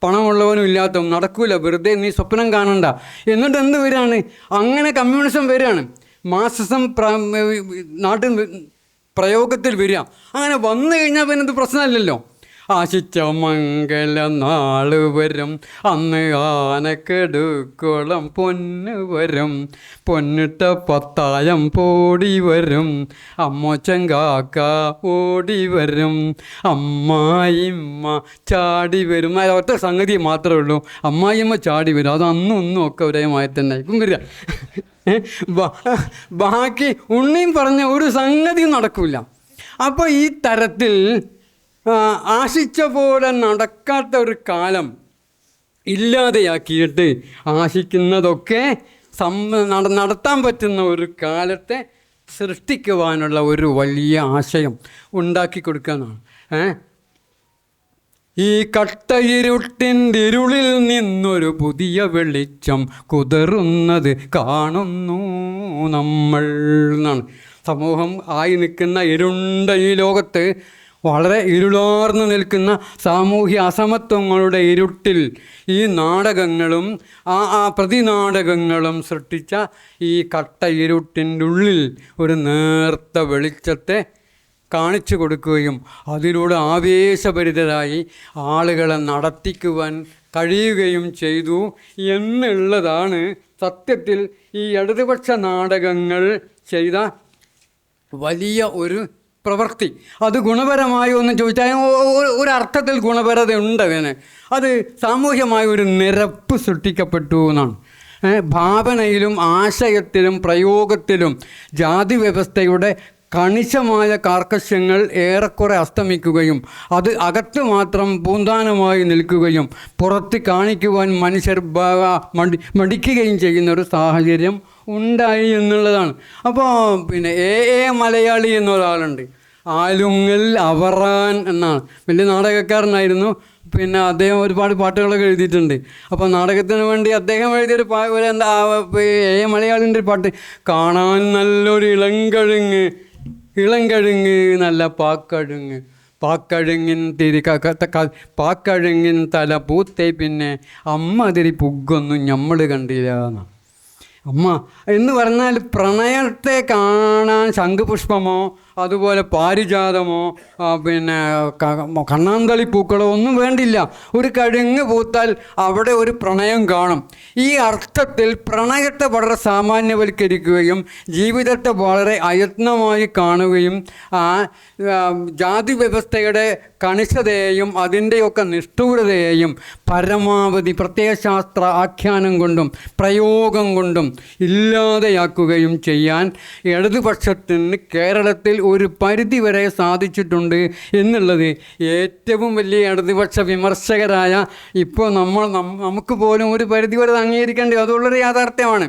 പണമുള്ളവനും ഇല്ലാത്തവനും നടക്കൂല, വെറുതെ നീ സ്വപ്നം കാണണ്ട. എന്നിട്ട് എന്ത് വരികയാണ്? അങ്ങനെ കമ്മ്യൂണിസം വരികയാണ്, മാർക്സിസം നാട്ടിൽ പ്രയോഗത്തിൽ വരിക. അങ്ങനെ വന്നു കഴിഞ്ഞാൽ പിന്നെ ഇത് പ്രശ്നമില്ലല്ലോ. ആശിച്ച മംഗല നാള് വരും, അന്ന് ആനക്കെടുക്കോളം പൊന്ന് വരും, പൊന്നിട്ട 10,000 പോടി വരും, അമ്മോച്ചങ്കാക്ക ഓടി വരും, അമ്മായിമ്മ ചാടി വരും. ഒറ്റ സംഗതി മാത്രമേ ഉള്ളൂ, അമ്മായിമ്മ ചാടി വരും. അത് അന്നും ഒക്കെ ഒരേമായി തന്നെ ആയിരിക്കും വരിക. ബാക്കി ഉണ്ണിയും പറഞ്ഞ ഒരു സംഗതിയും നടക്കില്ല. അപ്പോൾ ഈ തരത്തിൽ ആശിച്ച പോലെ നടക്കാത്ത ഒരു കാലം ഇല്ലാതെയാക്കിയിട്ട് ആശിക്കുന്നതൊക്കെ നടത്താൻ പറ്റുന്ന ഒരു കാലത്തെ സൃഷ്ടിക്കുവാനുള്ള ഒരു വലിയ ആശയം ഉണ്ടാക്കി കൊടുക്കാനാണ്. ഈ കട്ടയിരുട്ടിൻ്റെ ഇരുളിൽ നിന്നൊരു പുതിയ വെളിച്ചം കുതറുന്നത് കാണുന്നു നമ്മൾ എന്നാണ്. സമൂഹം ആയി നിൽക്കുന്ന ഇരുണ്ട ഈ ലോകത്ത് വളരെ ഇരുളാർന്നു നിൽക്കുന്ന സാമൂഹ്യ അസമത്വങ്ങളുടെ ഇരുട്ടിൽ ഈ നാടകങ്ങളും പ്രതിനാടകങ്ങളും സൃഷ്ടിച്ച ഈ കട്ട ഇരുട്ടിൻ്റെ ഉള്ളിൽ ഒരു നേർത്ത വെളിച്ചത്തെ കാണിച്ചു കൊടുക്കുകയും അതിലൂടെ ആവേശഭരിതരായി ആളുകളെ നടത്തിക്കുവാൻ കഴിയുകയും ചെയ്തു എന്നുള്ളതാണ് സത്യത്തിൽ ഈ ഇടതുപക്ഷ നാടകങ്ങൾ ചെയ്ത വലിയ ഒരു പ്രവൃത്തി. അത് ഗുണപരമായോ എന്ന് ചോദിച്ചാൽ ഒരർത്ഥത്തിൽ ഗുണപരത ഉണ്ട് അതിന്. അത് സാമൂഹ്യമായ ഒരു നിരപ്പ് സൃഷ്ടിക്കപ്പെട്ടു എന്നാണ്. ഭാവനയിലും ആശയത്തിലും പ്രയോഗത്തിലും ജാതി വ്യവസ്ഥയുടെ കണിശമായ കാർക്കശ്യങ്ങൾ ഏറെക്കുറെ അസ്തമിക്കുകയും അത് അകത്ത് മാത്രം പൂന്താനമായി നിൽക്കുകയും പുറത്ത് കാണിക്കുവാൻ മനുഷ്യർ മടിക്കുകയും ചെയ്യുന്നൊരു സാഹചര്യം ഉണ്ടായി എന്നുള്ളതാണ്. അപ്പോൾ പിന്നെ എ മലയാളി എന്നൊരാളുണ്ട്, ആലുങ്ങൽ അവറാൻ എന്നാണ്, വലിയ നാടകക്കാരനായിരുന്നു. പിന്നെ അദ്ദേഹം ഒരുപാട് പാട്ടുകളൊക്കെ എഴുതിയിട്ടുണ്ട്. അപ്പോൾ നാടകത്തിന് വേണ്ടി അദ്ദേഹം എഴുതിയൊരു എ മലയാളിൻ്റെ ഒരു പാട്ട്, കാണാൻ നല്ലൊരു ഇളങ്കഴുങ്ങ് നല്ല പാക്കഴുങ്ങിൻ പാക്കഴുങ്ങിൻ തല പൂത്തേ പിന്നെ അമ്മതിരി പുഗ്ഗൊന്നും നമ്മൾ കണ്ടില്ല എന്നാണ്. അമ്മ എന്ന് പറഞ്ഞാൽ പ്രണയത്തെ കാണാൻ ശംഖുപുഷ്പമോ അതുപോലെ പാരിജാതമോ പിന്നെ കണ്ണാന്തളി പൂക്കളോ ഒന്നും വേണ്ടില്ല. ഒരു കഴുങ്ങ് പൂത്താൽ അവിടെ ഒരു പ്രണയം കാണും. ഈ അർത്ഥത്തിൽ പ്രണയത്തെ വളരെ സാമാന്യവൽക്കരിക്കുകയും ജീവിതത്തെ വളരെ അയത്നമായി കാണുകയും ജാതി വ്യവസ്ഥയുടെ കണിശതയെയും അതിൻ്റെയൊക്കെ നിഷ്ഠൂരതയെയും പരമാവധി പ്രത്യയശാസ്ത്ര ആഖ്യാനം കൊണ്ടും പ്രയോഗം കൊണ്ടും ഇല്ലാതെയാക്കുകയും ചെയ്യാൻ ഇടതുപക്ഷത്തിന് കേരളത്തിൽ ഒരു പരിധി വരെ സാധിച്ചിട്ടുണ്ട് എന്നുള്ളത് ഏറ്റവും വലിയ ഇടതുപക്ഷ വിമർശകരായ ഇപ്പോൾ നമുക്ക് പോലും ഒരു പരിധി വരെ അംഗീകരിക്കേണ്ടത് അതുള്ളൊരു യാഥാർത്ഥ്യമാണ്.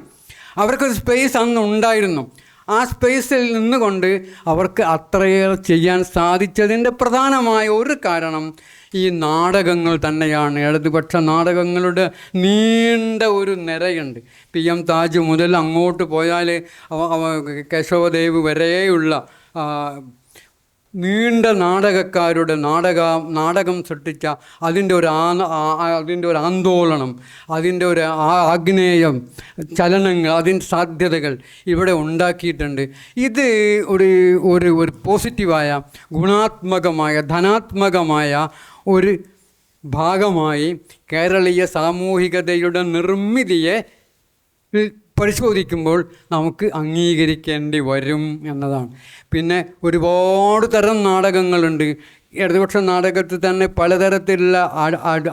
അവർക്കൊരു സ്പേസ് അന്ന് ഉണ്ടായിരുന്നു. ആ സ്പേസിൽ നിന്നുകൊണ്ട് അവർക്ക് അത്രയേറെ ചെയ്യാൻ സാധിച്ചതിൻ്റെ പ്രധാനമായ ഒരു കാരണം ഈ നാടകങ്ങൾ തന്നെയാണ്. ഇടതുപക്ഷ നാടകങ്ങളുടെ നീണ്ട ഒരു നിരയുണ്ട്. PM താജ് മുതൽ അങ്ങോട്ട് പോയാൽ കേശവദേവ് വരെയുള്ള നീണ്ട നാടകക്കാരുടെ നാടകം സൃഷ്ടിച്ച അതിൻ്റെ ഒരു ആന്തോളനം, അതിൻ്റെ ഒരു ആഗ്നേയം ചലനങ്ങൾ, അതിൻ്റെ സാധ്യതകൾ ഇവിടെ ഉണ്ടാക്കിയിട്ടുണ്ട്. ഇത് ഒരു പോസിറ്റീവായ ഗുണാത്മകമായ ധനാത്മകമായ ഒരു ഭാഗമായി കേരളീയ സാമൂഹികതയുടെ നിർമ്മിതിയെ പരിശോധിക്കുമ്പോൾ നമുക്ക് അംഗീകരിക്കേണ്ടി വരും എന്നതാണ്. പിന്നെ ഒരുപാട് തരം നാടകങ്ങളുണ്ട്. ഇടതുപക്ഷ നാടകത്തിൽ തന്നെ പലതരത്തിലുള്ള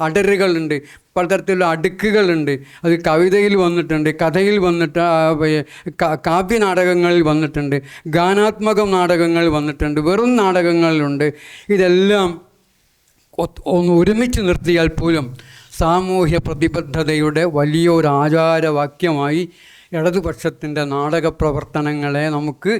അടരുകളുണ്ട്, പലതരത്തിലുള്ള അടുക്കുകളുണ്ട്. അത് കവിതയിൽ വന്നിട്ടുണ്ട്, കഥയിൽ വന്നിട്ട്, കാവ്യ നാടകങ്ങളിൽ വന്നിട്ടുണ്ട്, ഗാനാത്മക നാടകങ്ങൾ വന്നിട്ടുണ്ട്, വെറും നാടകങ്ങളിലുണ്ട്. ഇതെല്ലാം ഒന്ന് ഒരുമിച്ച് നിർത്തിയാൽ പോലും സാമൂഹ്യ പ്രതിബദ്ധതയുടെ വലിയൊരു ആചാരവാക്യമായി ഇടതുപക്ഷത്തിൻ്റെ നാടക പ്രവർത്തനങ്ങളെ നമുക്ക്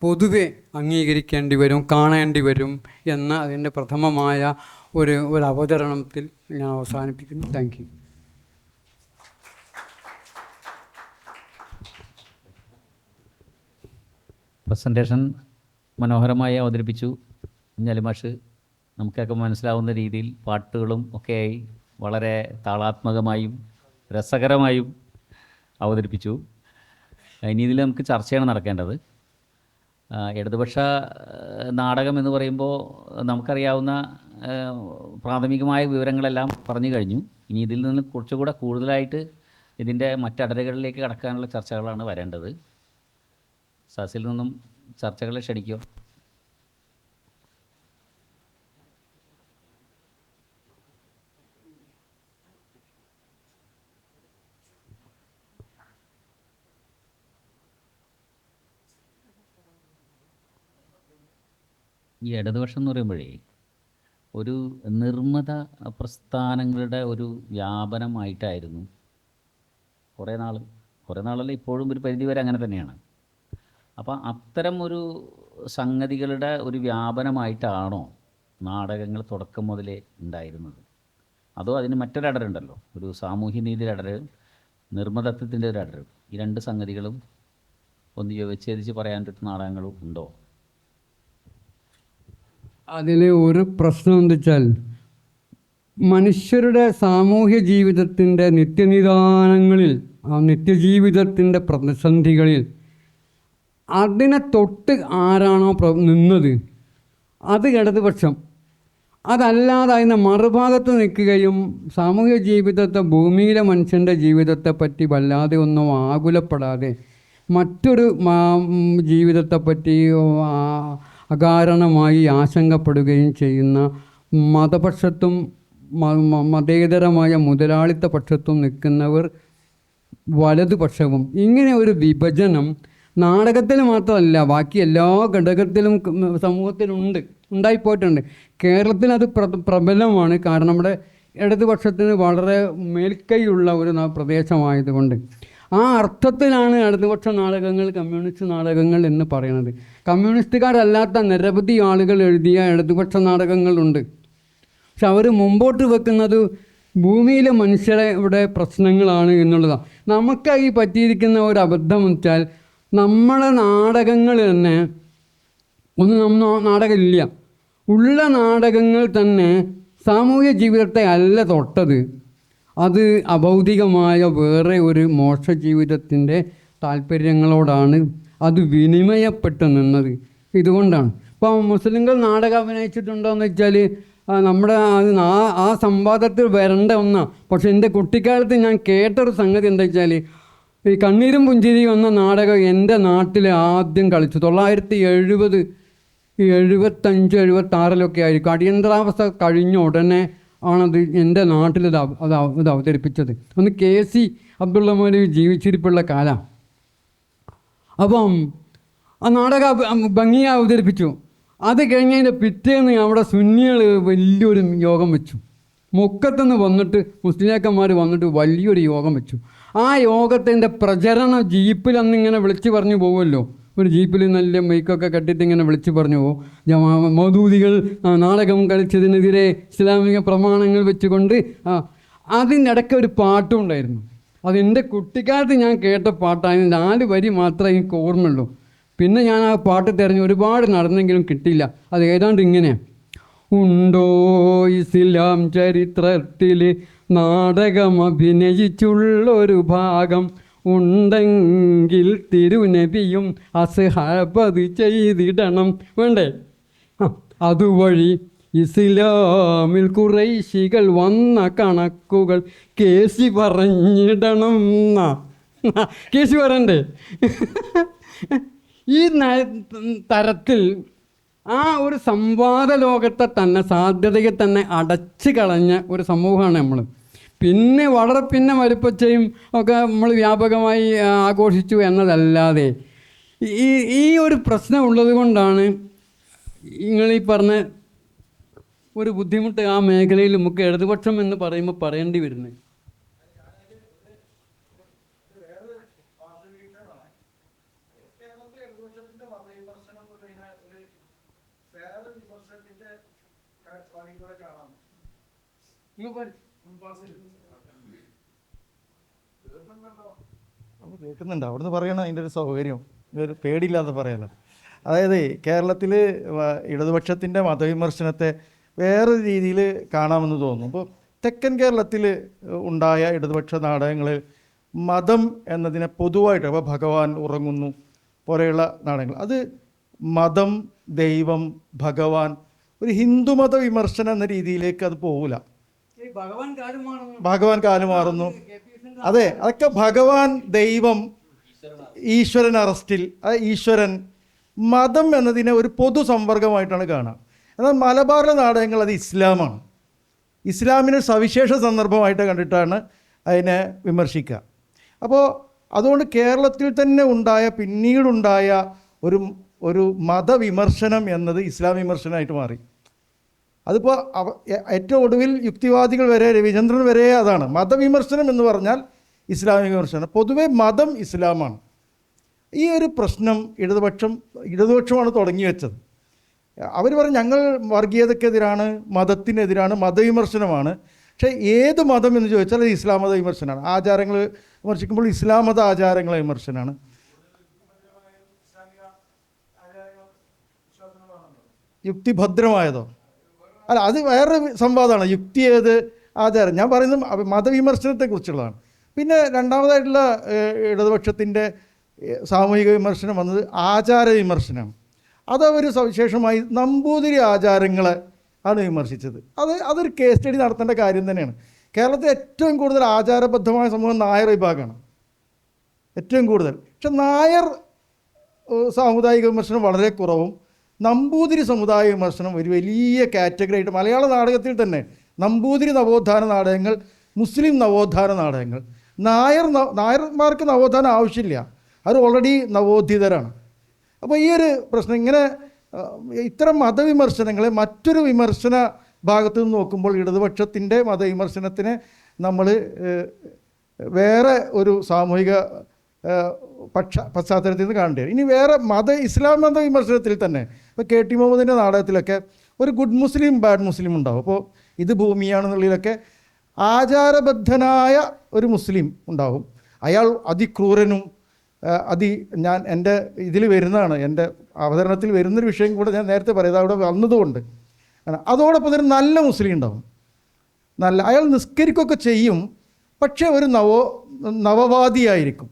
പൊതുവെ അംഗീകരിക്കേണ്ടി വരും, കാണേണ്ടി വരും എന്ന അതിൻ്റെ പ്രഥമമായ ഒരു അവതരണത്തിൽ ഞാൻ അവസാനിപ്പിക്കുന്നു. Thank you. പ്രസൻറ്റേഷൻ മനോഹരമായി അവതരിപ്പിച്ചു കുഞ്ഞാലിമാഷ്. നമുക്കൊക്കെ മനസ്സിലാവുന്ന രീതിയിൽ പാട്ടുകളും ഒക്കെയായി വളരെ താളാത്മകമായും രസകരമായും അവതരിപ്പിച്ചു. ഇനി ഇതിൽ നമുക്ക് ചർച്ചയാണ് നടക്കേണ്ടത്. ഇടതുപക്ഷ നാടകം എന്ന് പറയുമ്പോൾ നമുക്കറിയാവുന്ന പ്രാഥമികമായ വിവരങ്ങളെല്ലാം പറഞ്ഞു കഴിഞ്ഞു. ഇനി ഇതിൽ നിന്ന് കുറച്ചുകൂടെ കൂടുതലായിട്ട് ഇതിൻ്റെ മറ്റടരുകളിലേക്ക് കടക്കാനുള്ള ചർച്ചകളാണ് വരേണ്ടത്. സസിൽ നിന്നും ചർച്ചകളെ ക്ഷണിക്കുക. ഈ ഇടതുപക്ഷം എന്ന് പറയുമ്പോഴേ ഒരു നിർമ്മത പ്രസ്ഥാനങ്ങളുടെ ഒരു വ്യാപനമായിട്ടായിരുന്നു കുറേ നാളല്ല, ഇപ്പോഴും ഒരു പരിധി വരെ അങ്ങനെ തന്നെയാണ്. അപ്പോൾ അത്തരം ഒരു സംഗതികളുടെ ഒരു വ്യാപനമായിട്ടാണോ നാടകങ്ങൾ തുടക്കം മുതലേ ഉണ്ടായിരുന്നത്? അതോ അതിന് മറ്റൊരടരുണ്ടല്ലോ, ഒരു സാമൂഹ്യനീതിയുടെ അടര്, നിർമ്മതത്വത്തിൻ്റെ ഒരു അടര്. ഈ രണ്ട് സംഗതികളും ഒന്ന് വിച്ഛേദിച്ച് പറയാൻ പറ്റുന്ന നാടകങ്ങളും ഉണ്ടോ? അതിൽ ഒരു പ്രശ്നം എന്താ വെച്ചാൽ, മനുഷ്യരുടെ സാമൂഹ്യ ജീവിതത്തിൻ്റെ നിത്യനിദാനങ്ങളിൽ, നിത്യജീവിതത്തിൻ്റെ പ്രതിസന്ധികളിൽ അതിനെ തൊട്ട് ആരാണോ നിന്നത് അത് ഇടതുപക്ഷം. അതല്ലാതെ അതിൻ്റെ മറുഭാഗത്ത് നിൽക്കുകയും സാമൂഹ്യ ജീവിതത്തെ, ഭൂമിയിലെ മനുഷ്യൻ്റെ ജീവിതത്തെ പറ്റി വല്ലാതെ ഒന്നും ആകുലപ്പെടാതെ മറ്റൊരു ജീവിതത്തെപ്പറ്റി അകാരണമായി ആശങ്കപ്പെടുകയും ചെയ്യുന്ന മതപക്ഷത്തും മതേതരമായ മുതലാളിത്ത പക്ഷത്തും നിൽക്കുന്നവർ വലതുപക്ഷവും. ഇങ്ങനെ ഒരു വിഭജനം നാടകത്തിൽ മാത്രമല്ല, ബാക്കി എല്ലാ ഘടകത്തിലും ഉണ്ടായിപ്പോയിട്ടുണ്ട്. കേരളത്തിൽ അത് പ്രബലമാണ്. കാരണം നമ്മുടെ ഇടതുപക്ഷത്തിന് വളരെ മേൽക്കൈയുള്ള ഒരു പ്രദേശമായതുകൊണ്ട് ആ അർത്ഥത്തിലാണ് ഇടതുപക്ഷ നാടകങ്ങൾ കമ്മ്യൂണിസ്റ്റ് നാടകങ്ങൾ എന്ന് പറയുന്നത്. കമ്മ്യൂണിസ്റ്റുകാരല്ലാത്ത നിരവധി ആളുകൾ എഴുതിയ ഇടതുപക്ഷ നാടകങ്ങളുണ്ട്. പക്ഷെ അവർ മുമ്പോട്ട് വെക്കുന്നത് ഭൂമിയിലെ മനുഷ്യരുടെ പ്രശ്നങ്ങളാണ് എന്നുള്ളതാണ്. നമുക്കായി പറ്റിയിരിക്കുന്ന ഒരു അബദ്ധം വെച്ചാൽ, നമ്മളെ നാടകങ്ങൾ തന്നെ നാടകമില്ല, ഉള്ള നാടകങ്ങൾ തന്നെ സാമൂഹ്യ ജീവിതത്തെ അല്ല തൊട്ടത്. അത് അഭൗതികമായ വേറെ ഒരു മോക്ഷ ജീവിതത്തിൻ്റെ താല്പര്യങ്ങളോടാണ് അത് വിനിമയപ്പെട്ട് നിന്നത്. ഇതുകൊണ്ടാണ് ഇപ്പോൾ മുസ്ലിങ്ങൾ നാടകം അഭിനയിച്ചിട്ടുണ്ടോ എന്ന് വെച്ചാൽ നമ്മുടെ ആ സംവാദത്തിൽ വരേണ്ട ഒന്നാണ്. പക്ഷെ എൻ്റെ കുട്ടിക്കാലത്ത് ഞാൻ കേട്ടൊരു സംഗതി എന്താ വെച്ചാൽ ഈ കണ്ണീരും പുഞ്ചിരിയും എന്ന നാടകം എൻ്റെ നാട്ടിൽ ആദ്യം കളിച്ചു 1970, 75, 76 ആയിരിക്കും. അടിയന്തരാവസ്ഥ കഴിഞ്ഞ ഉടനെ ആണത് എൻ്റെ നാട്ടിൽ ഇത് അവതരിപ്പിച്ചത്. ഒന്ന് KC അബ്ദുള്ള മൗലവി ജീവിച്ചിരിപ്പുള്ള കാലം. അപ്പം ആ നാടകം ഭംഗിയെ അവതരിപ്പിച്ചു. അത് കഴിഞ്ഞതിൻ്റെ പിറ്റേന്ന് അവിടെ സുന്നികൾ വലിയൊരു യോഗം വെച്ചു. മുക്കത്തുനിന്ന് വന്നിട്ട് മുസ്ലിയാക്കന്മാർ വന്നിട്ട് വലിയൊരു യോഗം വെച്ചു. ആ യോഗത്തിൻ്റെ പ്രചരണം ജീപ്പിൽ അന്നിങ്ങനെ വിളിച്ചു പറഞ്ഞു പോകുമല്ലോ. ഒരു ജീപ്പിൽ നല്ല മൈക്കൊക്കെ കെട്ടിയിട്ട് ഇങ്ങനെ വിളിച്ചു പറഞ്ഞു പോകും. മൗദൂദികൾ നാടകം കളിച്ചതിനെതിരെ ഇസ്ലാമിക പ്രമാണങ്ങൾ വെച്ചുകൊണ്ട് അതിനിടയ്ക്ക് ഒരു പാട്ടും ഉണ്ടായിരുന്നു. അതെൻ്റെ കുട്ടിക്കാലത്ത് ഞാൻ കേട്ട പാട്ടാണ്. 4 വരി മാത്രമേ എനിക്ക് ഓർമ്മയുള്ളൂ. പിന്നെ ഞാൻ ആ പാട്ട് തിരഞ്ഞ് ഒരുപാട് നടന്നെങ്കിലും കിട്ടിയില്ല. അത് ഏതാണ്ട് ഇങ്ങനെയാണ്: ഉണ്ടോ ഇസ്ലാം ചരിത്രത്തിൽ നാടകം അഭിനയിച്ചുള്ളൊരു ഭാഗം, ഉണ്ടെങ്കിൽ തിരുനബിയും അസ്ഹാബത് ചെയ്തിടണം. വേണ്ടേ? അതുവഴി ഇസ്ലാമിൽ കുറൈശികൾ വന്ന കണക്കുകൾ കേസി പറഞ്ഞിടണം. കേസി പറയണ്ടേ? ഈ തരത്തിൽ ആ ഒരു സംവാദ ലോകത്തെ തന്നെ സാധ്യതയെ തന്നെ അടച്ചു കളഞ്ഞ ഒരു സമൂഹമാണ് നമ്മൾ. പിന്നെ വലുപ്പച്ചയും ഒക്കെ നമ്മൾ വ്യാപകമായി ആഘോഷിച്ചു എന്നതല്ലാതെ ഈ ഒരു പ്രശ്നം ഉള്ളത് കൊണ്ടാണ് നിങ്ങളീ പറഞ്ഞ ഒരു ബുദ്ധിമുട്ട് ആ മേഖലയിൽ നമുക്ക് ഇടതുപക്ഷം എന്ന് പറയുമ്പോൾ പറയേണ്ടി വരുന്നത്. കേൾക്കുന്നുണ്ട്, അവിടുന്ന് പറയണം. അതിൻ്റെ ഒരു സൗകര്യം ഒരു പേടിയില്ലാതെ പറയാലോ. അതായത് കേരളത്തിൽ ഇടതുപക്ഷത്തിൻ്റെ മതവിമർശനത്തെ വേറൊരു രീതിയിൽ കാണാമെന്ന് തോന്നുന്നു. ഇപ്പോൾ തെക്കൻ കേരളത്തിൽ ഉണ്ടായ ഇടതുപക്ഷ നാടകങ്ങളിൽ മതം എന്നതിനെ പൊതുവായിട്ട്, അപ്പോൾ ഭഗവാൻ ഉറങ്ങുന്നു പോലെയുള്ള നാടകങ്ങൾ, അത് മതം, ദൈവം, ഭഗവാൻ, ഒരു ഹിന്ദുമത വിമർശനം എന്ന രീതിയിലേക്ക് അത് പോകില്ല. ഭഗവാൻ കാലുമാറുന്നു, അതെ, അതൊക്കെ ഭഗവാൻ, ദൈവം, ഈശ്വരൻ അറസ്റ്റിൽ, ഈശ്വരൻ, മതം എന്നതിനെ ഒരു പൊതു സമ്പർക്കമായിട്ടാണ് കാണുക. എന്നാൽ മലബാറിലെ നാടകങ്ങൾ അത് ഇസ്ലാമാണ്. ഇസ്ലാമിന് സവിശേഷ സന്ദർഭമായിട്ട് കണ്ടിട്ടാണ് അതിനെ വിമർശിക്കുക. അപ്പോൾ അതുകൊണ്ട് കേരളത്തിൽ തന്നെ പിന്നീടുണ്ടായ ഒരു മതവിമർശനം എന്നത് ഇസ്ലാം വിമർശനമായിട്ട് മാറി. അതിപ്പോൾ ഏറ്റവും ഒടുവിൽ യുക്തിവാദികൾ വരെ, രവിചന്ദ്രൻ വരെ അതാണ്. മതവിമർശനം എന്ന് പറഞ്ഞാൽ ഇസ്ലാമിക വിമർശനം. പൊതുവെ മതം ഇസ്ലാമാണ്. ഈ ഒരു പ്രശ്നം ഇടതുപക്ഷമാണ് തുടങ്ങി വെച്ചത്. അവർ പറയും ഞങ്ങൾ വർഗീയതക്കെതിരാണ്, മതത്തിനെതിരാണ്, മതവിമർശനമാണ്. പക്ഷേ ഏത് മതം എന്ന് ചോദിച്ചാൽ അത് ഇസ്ലാം മത വിമർശനമാണ്. ആചാരങ്ങൾ വിമർശിക്കുമ്പോൾ ഇസ്ലാം മത ആചാരങ്ങളെ വിമർശനമാണ്. യുക്തിഭദ്രമായതോ? അല്ല, അത് വേറൊരു സംവാദമാണ്. യുക്തി ഏത്, ആചാരം. ഞാൻ പറയുന്നത് മതവിമർശനത്തെക്കുറിച്ചുള്ളതാണ്. പിന്നെ രണ്ടാമതായിട്ടുള്ള ഇടതുപക്ഷത്തിൻ്റെ സാമൂഹിക വിമർശനം വന്നത് ആചാര വിമർശനമാണ്. അതവർ സവിശേഷമായി നമ്പൂതിരി ആചാരങ്ങളെ ആണ് വിമർശിച്ചത്. അതൊരു കേസ് സ്റ്റഡി നടത്തേണ്ട കാര്യം തന്നെയാണ്. കേരളത്തിൽ ഏറ്റവും കൂടുതൽ ആചാരബദ്ധമായ സമൂഹം നായർ വിഭാഗമാണ്, ഏറ്റവും കൂടുതൽ. പക്ഷെ നായർ സാമുദായിക വിമർശനം വളരെ കുറവും, നമ്പൂതിരി സമുദായ വിമർശനം ഒരു വലിയ കാറ്റഗറി ആയിട്ട് മലയാള നാടകത്തിൽ തന്നെ നമ്പൂതിരി നവോത്ഥാന നാടകങ്ങൾ, മുസ്ലിം നവോത്ഥാന നാടകങ്ങൾ. നായർമാർക്ക് നവോത്ഥാനം ആവശ്യമില്ല, അവർ ഓൾറെഡി നവോത്ഥിതരാണ്. അപ്പോൾ ഈ ഒരു പ്രശ്നം ഇങ്ങനെ ഇത്തരം മതവിമർശനങ്ങളെ മറ്റൊരു വിമർശന ഭാഗത്തു നിന്ന് നോക്കുമ്പോൾ ഇടതുപക്ഷത്തിൻ്റെ മതവിമർശനത്തിനെ നമ്മൾ വേറെ ഒരു സാമൂഹിക പശ്ചാത്തലത്തിൽ നിന്ന് കാണേണ്ടി വരും. ഇനി വേറെ ഇസ്ലാം മത വിമർശനത്തിൽ തന്നെ ഇപ്പോൾ KT മുഹമ്മദിൻ്റെ നാടകത്തിലൊക്കെ ഒരു ഗുഡ് മുസ്ലിം, ബാഡ് മുസ്ലിം ഉണ്ടാവും. അപ്പോൾ ഇത് ഭൂമിയാണെന്നുള്ളതിലൊക്കെ ആചാരബദ്ധനായ ഒരു മുസ്ലിം ഉണ്ടാവും. അയാൾ അതിക്രൂരനും ഞാൻ എൻ്റെ ഇതിൽ വരുന്നതാണ്, എൻ്റെ അവതരണത്തിൽ വരുന്നൊരു വിഷയം കൂടെ ഞാൻ നേരത്തെ പറയുന്നത് അവിടെ വന്നതുകൊണ്ട്. അതോടൊപ്പം ഒരു നല്ല മുസ്ലിം ഉണ്ടാവും. അയാൾ നിസ്കരിക്കുകയൊക്കെ ചെയ്യും, പക്ഷേ ഒരു നവവാദിയായിരിക്കും,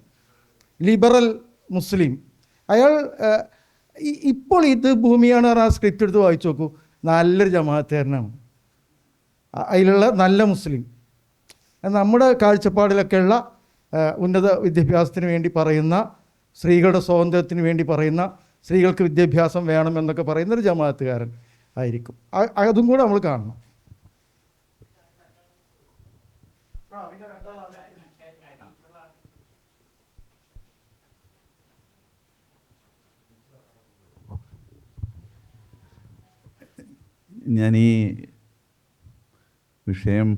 ലിബറൽ മുസ്ലിം. അയാൾ ഇപ്പോൾ ഇത് ഭൂമിയാണ് ആ സ്ക്രിപ്റ്റ് എടുത്ത് വായിച്ചു നോക്കൂ, നല്ലൊരു ജമാഅത്തുകാരനാണ്, അതിലുള്ള നല്ല മുസ്ലിം. നമ്മുടെ കാഴ്ചപ്പാടിലൊക്കെയുള്ള ഉന്നത വിദ്യാഭ്യാസത്തിന് വേണ്ടി പറയുന്ന, സ്ത്രീകളുടെ സ്വാതന്ത്ര്യത്തിന് വേണ്ടി പറയുന്ന, സ്ത്രീകൾക്ക് വിദ്യാഭ്യാസം വേണമെന്നൊക്കെ പറയുന്നൊരു ജമാഅത്തുകാരൻ ആയിരിക്കും. അതും കൂടെ നമ്മൾ കാണണം. ഞാൻ ഈ വിഷയം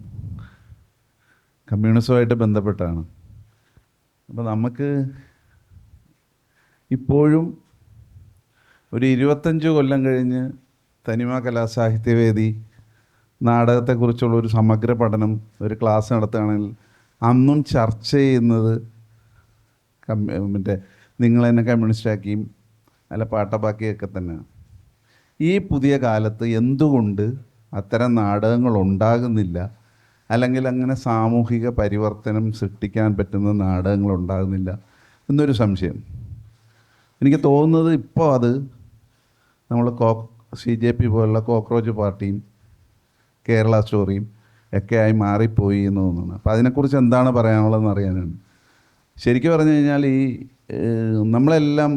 കമ്മ്യൂണിസവുമായിട്ട് ബന്ധപ്പെട്ടാണ്. അപ്പോൾ നമുക്ക് ഇപ്പോഴും ഒരു 25 കൊല്ലം കഴിഞ്ഞ് തനിമ കലാസാഹിത്യവേദി നാടകത്തെക്കുറിച്ചുള്ള ഒരു സമഗ്ര പഠനം ഒരു ക്ലാസ് നടത്തുകയാണെങ്കിൽ അന്നും ചർച്ച ചെയ്യുന്നത് മറ്റേ നിങ്ങളെന്നെ കമ്മ്യൂണിസ്റ്റാക്കിയും അല്ല പാട്ടപ്പാക്കിയൊക്കെ തന്നെയാണ്. ഈ പുതിയ കാലത്ത് എന്തുകൊണ്ട് അത്തരം നാടകങ്ങൾ ഉണ്ടാകുന്നില്ല, അല്ലെങ്കിൽ അങ്ങനെ സാമൂഹിക പരിവർത്തനം സൃഷ്ടിക്കാൻ പറ്റുന്ന നാടകങ്ങൾ ഉണ്ടാകുന്നില്ല എന്നൊരു സംശയം എനിക്ക് തോന്നുന്നത്. ഇപ്പോൾ അത് നമ്മൾ CJP പോലുള്ള കോക്രോച്ച് പാർട്ടിയും കേരള സ്റ്റോറിയും ഒക്കെ ആയി മാറിപ്പോയി എന്ന് തോന്നുന്നു. അപ്പോൾ അതിനെക്കുറിച്ച് എന്താണ് പറയാനുള്ളതെന്ന് അറിയാനാണ്. ശരിക്കും പറഞ്ഞു കഴിഞ്ഞാൽ ഈ നമ്മളെല്ലാം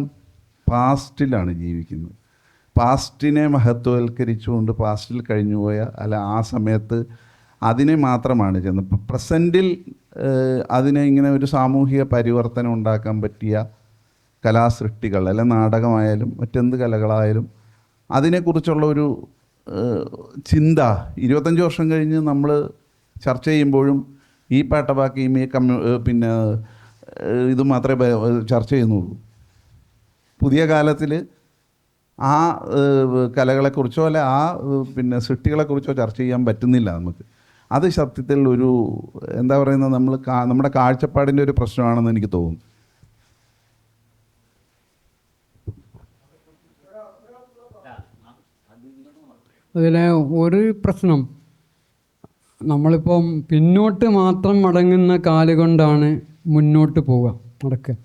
പാസ്റ്റിലാണ് ജീവിക്കുന്നത്. പാസ്റ്റിനെ മഹത്വവൽക്കരിച്ചുകൊണ്ട് പാസ്റ്റിൽ കഴിഞ്ഞുപോയ അല്ല ആ സമയത്ത് അതിനെ മാത്രമാണ് ചെന്ന് ഇപ്പോൾ പ്രസൻറ്റിൽ അതിനെ ഇങ്ങനെ ഒരു സാമൂഹിക പരിവർത്തനം ഉണ്ടാക്കാൻ പറ്റിയ കലാസൃഷ്ടികൾ അല്ല നാടകമായാലും മറ്റെന്ത് കലകളായാലും അതിനെക്കുറിച്ചുള്ള ഒരു ചിന്ത 25 വർഷം കഴിഞ്ഞ് നമ്മൾ ചർച്ച ചെയ്യുമ്പോഴും ഈ പാട്ടപ്പാക്കിയും ഈ പിന്നെ ഇത് മാത്രമേ ചർച്ച ചെയ്യുന്നുള്ളൂ. പുതിയ കാലത്തിൽ ആ കലകളെക്കുറിച്ചോ അല്ലെ ആ പിന്നെ സൃഷ്ടികളെക്കുറിച്ചോ ചർച്ച ചെയ്യാൻ പറ്റുന്നില്ല നമുക്ക്. അത് സത്യത്തിൽ ഒരു എന്താ പറയുന്നത് നമ്മുടെ കാഴ്ചപ്പാടിൻ്റെ ഒരു പ്രശ്നമാണെന്ന് എനിക്ക് തോന്നുന്നു. അതിലെ ഒരു പ്രശ്നം, നമ്മളിപ്പം പിന്നോട്ട് മാത്രം മടങ്ങുന്ന കാലുകൊണ്ടാണ് മുന്നോട്ട് പോവുക നടക്കുക.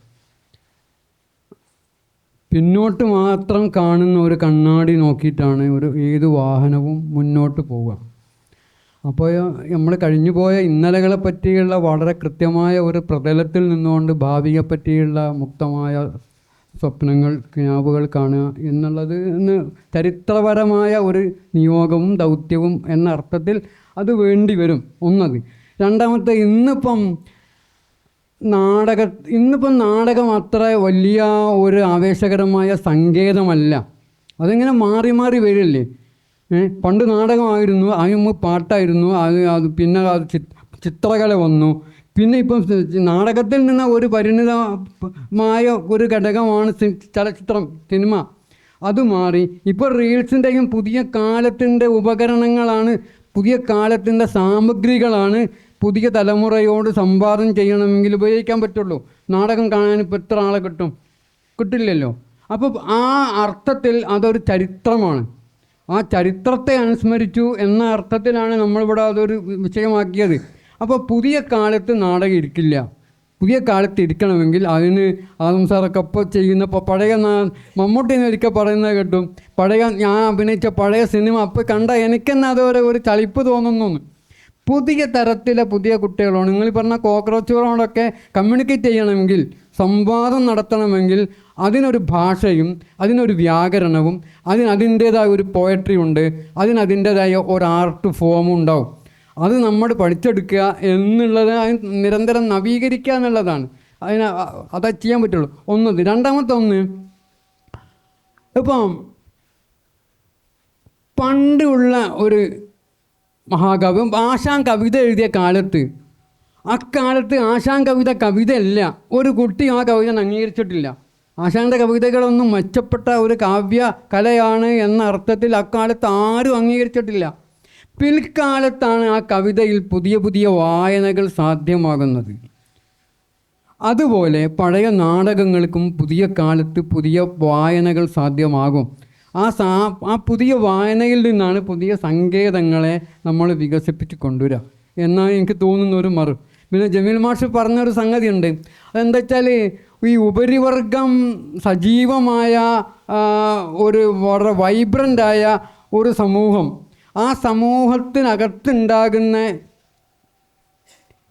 പിന്നോട്ട് മാത്രം കാണുന്ന ഒരു കണ്ണാടി നോക്കിയിട്ടാണ് ഏത് വാഹനവും മുന്നോട്ട് പോവുക. അപ്പോൾ നമ്മൾ കഴിഞ്ഞുപോയ ഇന്നലകളെ പറ്റിയുള്ള വളരെ കൃത്യമായ ഒരു പ്രതലത്തിൽ നിന്നുകൊണ്ട് ഭാവിയെ പറ്റിയുള്ള മുക്തമായ സ്വപ്നങ്ങൾ കിനാവുകൾ കാണുക എന്നുള്ളത് ചരിത്രപരമായ ഒരു നിയോഗവും ദൗത്യവും എന്ന അർത്ഥത്തിൽ അത് വേണ്ടി വരും. ഒന്നത്. രണ്ടാമത്തെ, ഇന്നിപ്പം നാടകം അത്ര വലിയ ഒരു ആവേശകരമായ സങ്കേതമല്ല. അതിങ്ങനെ മാറി മാറി വരില്ലേ. പണ്ട് നാടകമായിരുന്നു, അതിന് പാട്ടായിരുന്നു, പിന്നെ ചിത്രകല വന്നു. പിന്നെ ഇപ്പം നാടകത്തിൽ നിന്ന് ഒരു പരിണിതമായ ഒരു ഘടകമാണ് ചലച്ചിത്രം, സിനിമ. അത് മാറി ഇപ്പോൾ റീൽസിൻ്റെയും പുതിയ കാലത്തിൻ്റെ ഉപകരണങ്ങളാണ്, പുതിയ കാലത്തിൻ്റെ സാമഗ്രികളാണ് പുതിയ തലമുറയോട് സംവാദം ചെയ്യണമെങ്കിൽ ഉപയോഗിക്കാൻ പറ്റുള്ളൂ. നാടകം കാണാൻ ഇപ്പോൾ എത്ര ആളെ കിട്ടില്ലല്ലോ. അപ്പോൾ ആ അർത്ഥത്തിൽ അതൊരു ചരിത്രമാണ്. ആ ചരിത്രത്തെ അനുസ്മരിച്ചു എന്ന അർത്ഥത്തിലാണ് നമ്മളിവിടെ അതൊരു വിഷയമാക്കിയത്. അപ്പോൾ പുതിയ കാലത്ത് നാടകം ഇരിക്കില്ല. പുതിയ കാലത്ത് ഇരിക്കണമെങ്കിൽ അതിന് ആദം സാറൊക്കെ ഇപ്പോൾ ചെയ്യുന്ന പഴയ മമ്മൂട്ടിനെ ഒരിക്കൽ പറയുന്നത് കേട്ടും, ഞാൻ അഭിനയിച്ച പഴയ സിനിമ അപ്പോൾ കണ്ട എനിക്കെന്നെ അതുവരെ ഒരു ചലിപ്പ് തോന്നുന്നു. പുതിയ തരത്തിലെ പുതിയ കുട്ടികളോട്, നിങ്ങൾ പറഞ്ഞ കോക്രോച്ചുകളോടൊക്കെ കമ്മ്യൂണിക്കേറ്റ് ചെയ്യണമെങ്കിൽ, സംവാദം നടത്തണമെങ്കിൽ അതിനൊരു ഭാഷയും അതിനൊരു വ്യാകരണവും അതിൻ്റേതായ ഒരു പോയട്രി ഉണ്ട്, അതിൻ്റേതായ ഒരു ആർട്ട് ഫോമും ഉണ്ടാവും. അത് നമ്മൾ പഠിച്ചെടുക്കുക എന്നുള്ളത് നിരന്തരം നവീകരിക്കുക എന്നുള്ളതാണ്. അത് ചെയ്യാൻ പറ്റുള്ളൂ. ഒന്നത്. രണ്ടാമത്തെ ഒന്ന്, ഇപ്പം പണ്ടുള്ള ഒരു മഹാകവി ആശാൻ കവിത എഴുതിയ കാലത്ത്, അക്കാലത്ത് ആശാൻ കവിതയല്ല. ഒരു കുട്ടി ആ കവിത അംഗീകരിച്ചിട്ടില്ല. ആശാൻ്റെ കവിതകളൊന്നും മെച്ചപ്പെട്ട ഒരു കാവ്യ കലയാണ് എന്ന അർത്ഥത്തിൽ അക്കാലത്ത് ആരും അംഗീകരിച്ചിട്ടില്ല. പിൽക്കാലത്താണ് ആ കവിതയിൽ പുതിയ പുതിയ വായനകൾ സാധ്യമാകുന്നത്. അതുപോലെ പഴയ നാടകങ്ങൾക്കും പുതിയ കാലത്ത് പുതിയ വായനകൾ സാധ്യമാകും. ആ പുതിയ വായനയിൽ നിന്നാണ് പുതിയ സങ്കേതങ്ങളെ നമ്മൾ വികസിപ്പിച്ച് കൊണ്ടുവരിക എന്നാണ് എനിക്ക് തോന്നുന്ന ഒരു പിന്നെ ജമീൽ മാഷ് പറഞ്ഞൊരു സംഗതിയുണ്ട്. അതെന്താ വെച്ചാൽ ഈ ഉപരിവർഗം സജീവമായ ഒരു വളരെ വൈബ്രൻ്റായ ഒരു സമൂഹം, ആ സമൂഹത്തിനകത്തുണ്ടാകുന്ന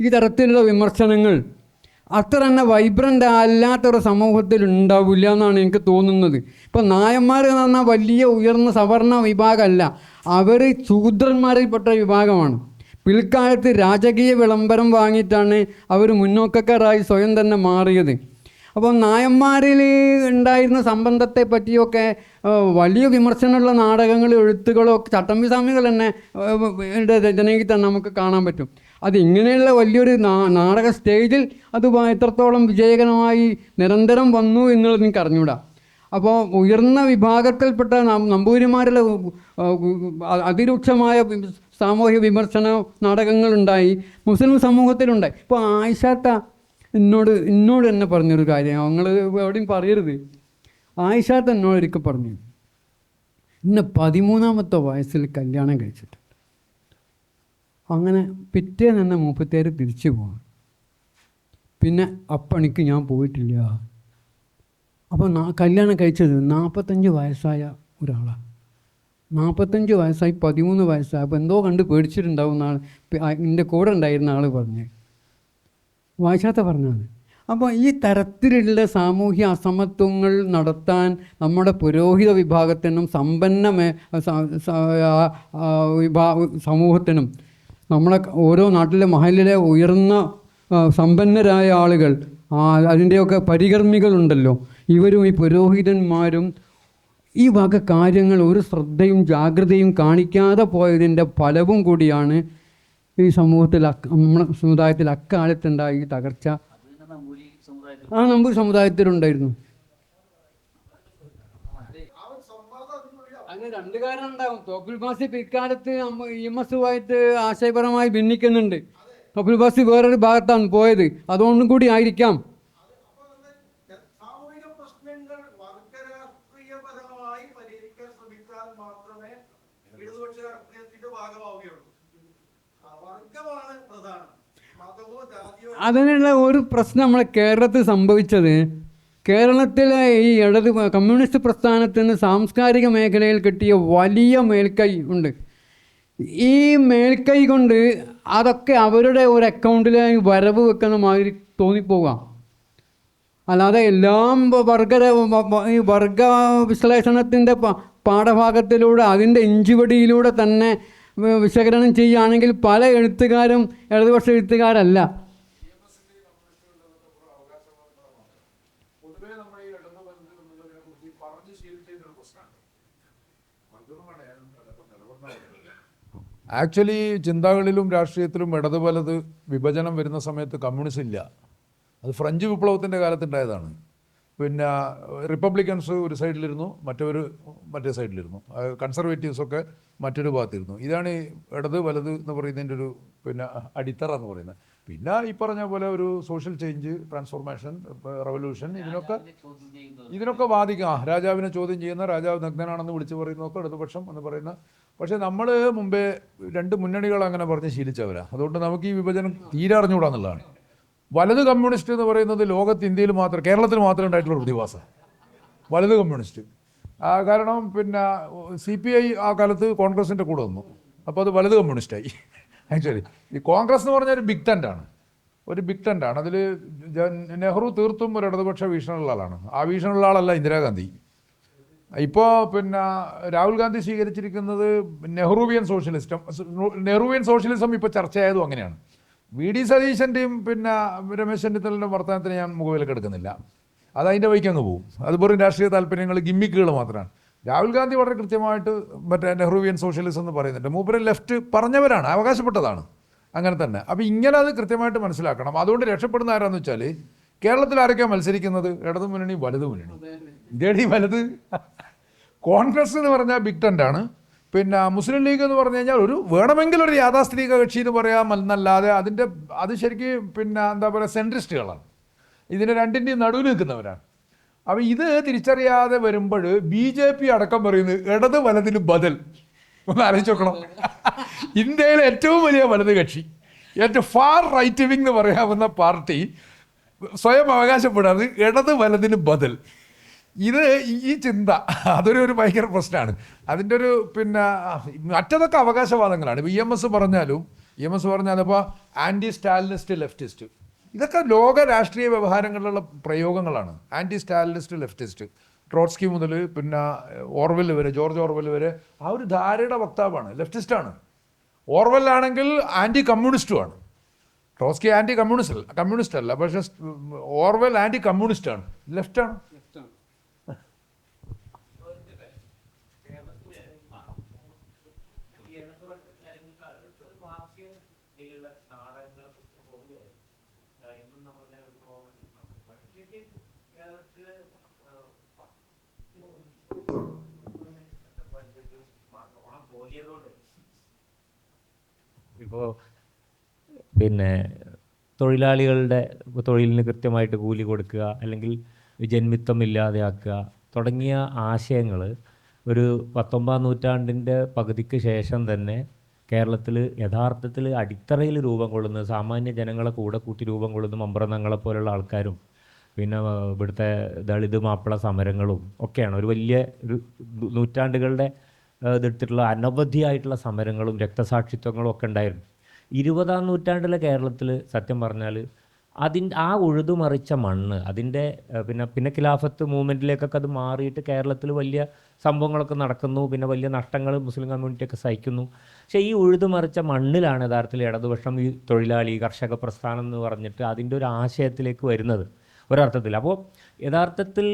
ഈ തരത്തിലുള്ള വിമർശനങ്ങൾ അത്ര തന്നെ വൈബ്രൻ്റ് അല്ലാത്തൊരു സമൂഹത്തിൽ ഉണ്ടാവില്ല എന്നാണ് എനിക്ക് തോന്നുന്നത്. ഇപ്പോൾ നായന്മാർ എന്ന് പറഞ്ഞാൽ വലിയ ഉയർന്ന സവർണ വിഭാഗമല്ല, അവർ ശൂദ്രന്മാരിൽപ്പെട്ട വിഭാഗമാണ്. പിൽക്കാലത്ത് രാജകീയ വിളംബരം വാങ്ങിയിട്ടാണ് അവർ മുന്നോക്കക്കാരായി സ്വയം തന്നെ മാറിയത്. അപ്പോൾ നായന്മാരിൽ ഉണ്ടായിരുന്ന സംബന്ധത്തെ പറ്റിയൊക്കെ വലിയ വിമർശനമുള്ള നാടകങ്ങളും എഴുത്തുകളോ ചട്ടമ്പി സ്വാമികൾ തന്നെ രചനയിൽ തന്നെ നമുക്ക് കാണാൻ പറ്റും. അത് ഇങ്ങനെയുള്ള വലിയൊരു നാടക സ്റ്റേജിൽ അത് എത്രത്തോളം വിജയകരമായി നിരന്തരം വന്നു എന്നുള്ളത് എനിക്ക് അറിഞ്ഞൂടാ. അപ്പോൾ ഉയർന്ന വിഭാഗത്തിൽപ്പെട്ട നമ്പൂതിരിമാരിലെ അതിരൂക്ഷമായ സാമൂഹ്യ വിമർശന നാടകങ്ങളുണ്ടായി, മുസ്ലിം സമൂഹത്തിലുണ്ടായി. ഇപ്പോൾ ആയിഷാത്ത എന്നോട് തന്നെ പറഞ്ഞൊരു കാര്യം, നിങ്ങൾ എവിടെയും പറയരുത്. ആയിഷാത്ത എന്നോട് ഒരിക്കൽ പറഞ്ഞു, ഇന്ന് 13ാമത്തെ വയസ്സിൽ കല്യാണം കഴിച്ചിട്ട് അങ്ങനെ പിറ്റേന്ന് തന്നെ 37 തിരിച്ചു പോകാം, പിന്നെ അപ്പണിക്ക് ഞാൻ പോയിട്ടില്ല. അപ്പോൾ കല്യാണം കഴിച്ചത് 45 വയസ്സായ ഒരാളാണ്. 45 വയസ്സായി 13 വയസ്സായി. അപ്പോൾ എന്തോ കണ്ട് പേടിച്ചിട്ടുണ്ടാവും എന്നാണ് എൻ്റെ കൂടെ ഉണ്ടായിരുന്ന ആൾ പറഞ്ഞത്, വായിച്ചാത്ത പറഞ്ഞത്. അപ്പോൾ ഈ തരത്തിലുള്ള സാമൂഹ്യ അസമത്വങ്ങൾ നടത്താൻ നമ്മുടെ പുരോഹിത വിഭാഗത്തിനും സമ്പന്ന സമൂഹത്തിനും നമ്മുടെ ഓരോ നാട്ടിലെ മഹലിലെ ഉയർന്ന സമ്പന്നരായ ആളുകൾ, അതിൻ്റെയൊക്കെ പരികർമ്മികളുണ്ടല്ലോ, ഇവരും ഈ പുരോഹിതന്മാരും ഈ വക കാര്യങ്ങൾ ഒരു ശ്രദ്ധയും ജാഗ്രതയും കാണിക്കാതെ പോയതിൻ്റെ ഫലവും കൂടിയാണ് ഈ സമൂഹത്തിൽ നമ്മുടെ സമുദായത്തിൽ അക്കാലത്തുണ്ടായ ഈ തകർച്ച. നമ്പൂരി സമുദായത്തിലുണ്ടായിരുന്നു. അതിന് രണ്ട് കാരണം ഉണ്ടാകും. തോപ്പിൽ ബാസി പിൽക്കാലത്ത് EMS ആശയപരമായി ഭിന്നിക്കുന്നുണ്ട്. തോപ്പിൽ ബാസി വേറൊരു ഭാഗത്താണ് പോയത്, അതുകൊണ്ടും കൂടി ആയിരിക്കാം. അതിനുള്ള ഒരു പ്രശ്നം നമ്മളെ കേരളത്തിൽ സംഭവിച്ചത്, കേരളത്തിലെ ഈ കമ്മ്യൂണിസ്റ്റ് പ്രസ്ഥാനത്തിന് സാംസ്കാരിക മേഖലയിൽ കിട്ടിയ വലിയ മേൽക്കൈ ഉണ്ട്. ഈ മേൽക്കൈ കൊണ്ട് അതൊക്കെ അവരുടെ ഒരു അക്കൗണ്ടിലേക്ക് വരവ് വെക്കുന്ന മാതിരി തോന്നിപ്പോകാം. അല്ലാതെ എല്ലാം വർഗ വിശ്ലേഷണത്തിൻ്റെ പാഠഭാഗത്തിലൂടെ അതിൻ്റെ ഇഞ്ചുവടിയിലൂടെ തന്നെ വിശകലനം ചെയ്യുകയാണെങ്കിൽ പല എഴുത്തുകാരും ഇടതുപക്ഷ എഴുത്തുകാരല്ല. ആക്ച്വലി ചിന്തകളിലും രാഷ്ട്രീയത്തിലും ഇടത് വലത് വിഭജനം വരുന്ന സമയത്ത് കമ്മ്യൂണിസ്റ്റ് ഇല്ല. അത് ഫ്രഞ്ച് വിപ്ലവത്തിൻ്റെ കാലത്തുണ്ടായതാണ്. പിന്നെ റിപ്പബ്ലിക്കൻസ് ഒരു സൈഡിലിരുന്നു, മറ്റേ സൈഡിലിരുന്നു, കൺസർവേറ്റീവ്സൊക്കെ മറ്റൊരു ഭാഗത്തിരുന്നു. ഇതാണ് ഈ ഇടത് വലത് എന്ന് പറയുന്നതിൻ്റെ ഒരു അടിത്തറ എന്ന് പറയുന്നത്. പിന്നെ ഈ പറഞ്ഞ പോലെ ഒരു സോഷ്യൽ ചേഞ്ച്, ട്രാൻസ്ഫോർമേഷൻ, റവല്യൂഷൻ, ഇതിനൊക്കെ വാദിക്കാം. രാജാവിനെ ചോദ്യം ചെയ്യുന്ന, രാജാവ് നഗ്നനാണെന്ന് വിളിച്ചു പറയുന്നതൊക്കെ ഇടതുപക്ഷം എന്ന് പറയുന്ന. പക്ഷേ നമ്മൾ മുമ്പേ രണ്ട് മുന്നണികൾ അങ്ങനെ പറഞ്ഞ് ശീലിച്ചവരാ. അതുകൊണ്ട് നമുക്ക് ഈ വിഭജനം തീരെ അറിഞ്ഞുകൂടാന്നുള്ളതാണ്. വലത് കമ്മ്യൂണിസ്റ്റ് എന്ന് പറയുന്നത് ലോകത്ത് ഇന്ത്യയിൽ മാത്രം, കേരളത്തിൽ മാത്രമേ ഉണ്ടായിട്ടുള്ള പ്രതിഭാസം വലത് കമ്മ്യൂണിസ്റ്റ്. കാരണം CPI ആ കാലത്ത് കോൺഗ്രസിൻ്റെ കൂടെ വന്നു, അപ്പോൾ അത് വലത് കമ്മ്യൂണിസ്റ്റായി. ആക്ച്വലി ഈ കോൺഗ്രസ് എന്ന് പറഞ്ഞാൽ ഒരു ബിഗ് ടെൻ്റാണ്. അതിൽ നെഹ്റു തീർത്തും ഒരു ഇടതുപക്ഷ വീക്ഷണമുള്ള ആളാണ്. ആ വീക്ഷണമുള്ള ആളല്ല ഇന്ദിരാഗാന്ധി. ഇപ്പോൾ രാഹുൽ ഗാന്ധി സ്വീകരിച്ചിരിക്കുന്നത് നെഹ്റുവിയൻ സോഷ്യലിസം ഇപ്പോൾ ചർച്ചയായതും അങ്ങനെയാണ്. VD സതീശൻ്റെയും രമേശ് ചെന്നിത്തലിൻ്റെ വർത്തമാനത്തിന് ഞാൻ മുഖവിലക്ക് എടുക്കുന്നില്ല. അതതിൻ്റെ വഴിക്കങ്ങ് പോകും. അത് വെറും രാഷ്ട്രീയ താല്പര്യങ്ങൾ, ഗിമ്മിക്കുകൾ മാത്രമാണ്. രാഹുൽ ഗാന്ധി വളരെ കൃത്യമായിട്ട് നെഹ്റുവിയൻ സോഷ്യലിസം എന്ന് പറയുന്നുണ്ട്. മൂപ്പര് ലെഫ്റ്റ് പറഞ്ഞവരാണ്, അവകാശപ്പെട്ടതാണ്, അങ്ങനെ തന്നെ. അപ്പോൾ ഇങ്ങനെ അത് കൃത്യമായിട്ട് മനസ്സിലാക്കണം. അതുകൊണ്ട് രക്ഷപ്പെടുന്ന ആരാന്ന് വെച്ചാൽ, കേരളത്തിൽ ആരൊക്കെയാണ് മത്സരിക്കുന്നത്? ഇടതു മുന്നണി, വലതു മുന്നണി. ഇന്ത്യയുടെ വലത് കോൺഗ്രസ് എന്ന് പറഞ്ഞാൽ ബിഗ് ടെൻ്റാണ്. മുസ്ലിം ലീഗ് എന്ന് പറഞ്ഞു കഴിഞ്ഞാൽ വേണമെങ്കിൽ ഒരു യാഥാസ്ഥിതിക കക്ഷി എന്ന് പറയാമെന്നല്ലാതെ അത് ശരിക്കും എന്താ പറയുക, സെൻട്രിസ്റ്റുകളാണ്. ഇതിൻ്റെ രണ്ടിൻ്റെയും നടുവിൽ നിൽക്കുന്നവരാണ്. അപ്പോൾ ഇത് തിരിച്ചറിയാതെ വരുമ്പോൾ BJP അടക്കം പറയുന്നത് ഇടത് വലതിന് ബദൽ. ഒന്ന് ആലോചിച്ച് നോക്കണം. ഇന്ത്യയിലെ ഏറ്റവും വലിയ വലത് കക്ഷി ഏറ്റവും ഫാർ റൈറ്റ് വിങ് എന്ന് പറയാവുന്ന പാർട്ടി സ്വയം അവകാശപ്പെടാതെ ഇടത് വലതിന് ബദൽ. ഇത് ഈ ചിന്ത അതൊരു ഭയങ്കര പ്രശ്നമാണ്. അതിൻ്റെ ഒരു പിന്നെ മറ്റതൊക്കെ അവകാശവാദങ്ങളാണ്. ഇപ്പോൾ EMS പറഞ്ഞാലും ഇപ്പോൾ ആൻറ്റി സ്റ്റാലിനിസ്റ്റ് ലെഫ്റ്റിസ്റ്റ്, ഇതൊക്കെ ലോക രാഷ്ട്രീയ വ്യവഹാരങ്ങളിലുള്ള പ്രയോഗങ്ങളാണ്. ആൻറ്റി സ്റ്റാലിനിസ്റ്റ് ലെഫ്റ്റിസ്റ്റ്, ട്രോട്സ്കി മുതൽ പിന്നെ ഓർവെൽ വരെ, ജോർജ് ഓർവെൽ വരെ ആ ഒരു ധാരയുടെ വക്താവാണ്, ലെഫ്റ്റിസ്റ്റാണ്. ഓർവെൽ ആണെങ്കിൽ ആൻറ്റി കമ്മ്യൂണിസ്റ്റുമാണ്. ട്രോട്സ്കി ആൻറ്റി കമ്മ്യൂണിസ്റ്റ് അല്ല, പക്ഷേ ഓർവെൽ ആൻറ്റി കമ്മ്യൂണിസ്റ്റാണ്, ലെഫ്റ്റാണ്. ഇപ്പോൾ പിന്നെ തൊഴിലാളികളുടെ തൊഴിലിന് കൃത്യമായിട്ട് കൂലി കൊടുക്കുക, അല്ലെങ്കിൽ ജന്മിത്വം ഇല്ലാതെയാക്കുക തുടങ്ങിയ ആശയങ്ങൾ ഒരു 19-ാം നൂറ്റാണ്ടിൻ്റെ പകുതിക്ക് ശേഷം തന്നെ കേരളത്തിൽ യഥാർത്ഥത്തിൽ അടിത്തറയിൽ രൂപം കൊള്ളുന്ന, സാമാന്യ ജനങ്ങളെ കൂടെ കൂട്ടി രൂപം കൊള്ളുന്ന മമ്പ്രതങ്ങളെ പോലുള്ള ആൾക്കാരും പിന്നെ ഇവിടുത്തെ ദളിത് മാപ്പിള സമരങ്ങളും ഒക്കെയാണ്. ഒരു വലിയ ഒരു നൂറ്റാണ്ടുകളുടെ ഇതെടുത്തിട്ടുള്ള അനവധിയായിട്ടുള്ള സമരങ്ങളും രക്തസാക്ഷിത്വങ്ങളും ഒക്കെ ഉണ്ടായിരുന്നു. 20-ാം നൂറ്റാണ്ടിലെ കേരളത്തിൽ സത്യം പറഞ്ഞാൽ ആ ഉഴുതുമറിച്ച മണ്ണ്, അതിൻ്റെ പിന്നെ ഖിലാഫത്ത് മൂവ്മെൻറ്റിലേക്കൊക്കെ അത് മാറിയിട്ട് കേരളത്തിൽ വലിയ സംഭവങ്ങളൊക്കെ നടക്കുന്നു, പിന്നെ വലിയ നഷ്ടങ്ങൾ മുസ്ലിം കമ്മ്യൂണിറ്റിയൊക്കെ സഹിക്കുന്നു. പക്ഷേ ഈ ഉഴുതുമറിച്ച മണ്ണിലാണ് യഥാർത്ഥത്തിൽ ഇടതുപക്ഷം ഈ തൊഴിലാളി കർഷക പ്രസ്ഥാനം എന്ന് പറഞ്ഞിട്ട് അതിൻ്റെ ഒരു ആശയത്തിലേക്ക് വരുന്നത് ഒരർത്ഥത്തിൽ. അപ്പോൾ യഥാർത്ഥത്തിൽ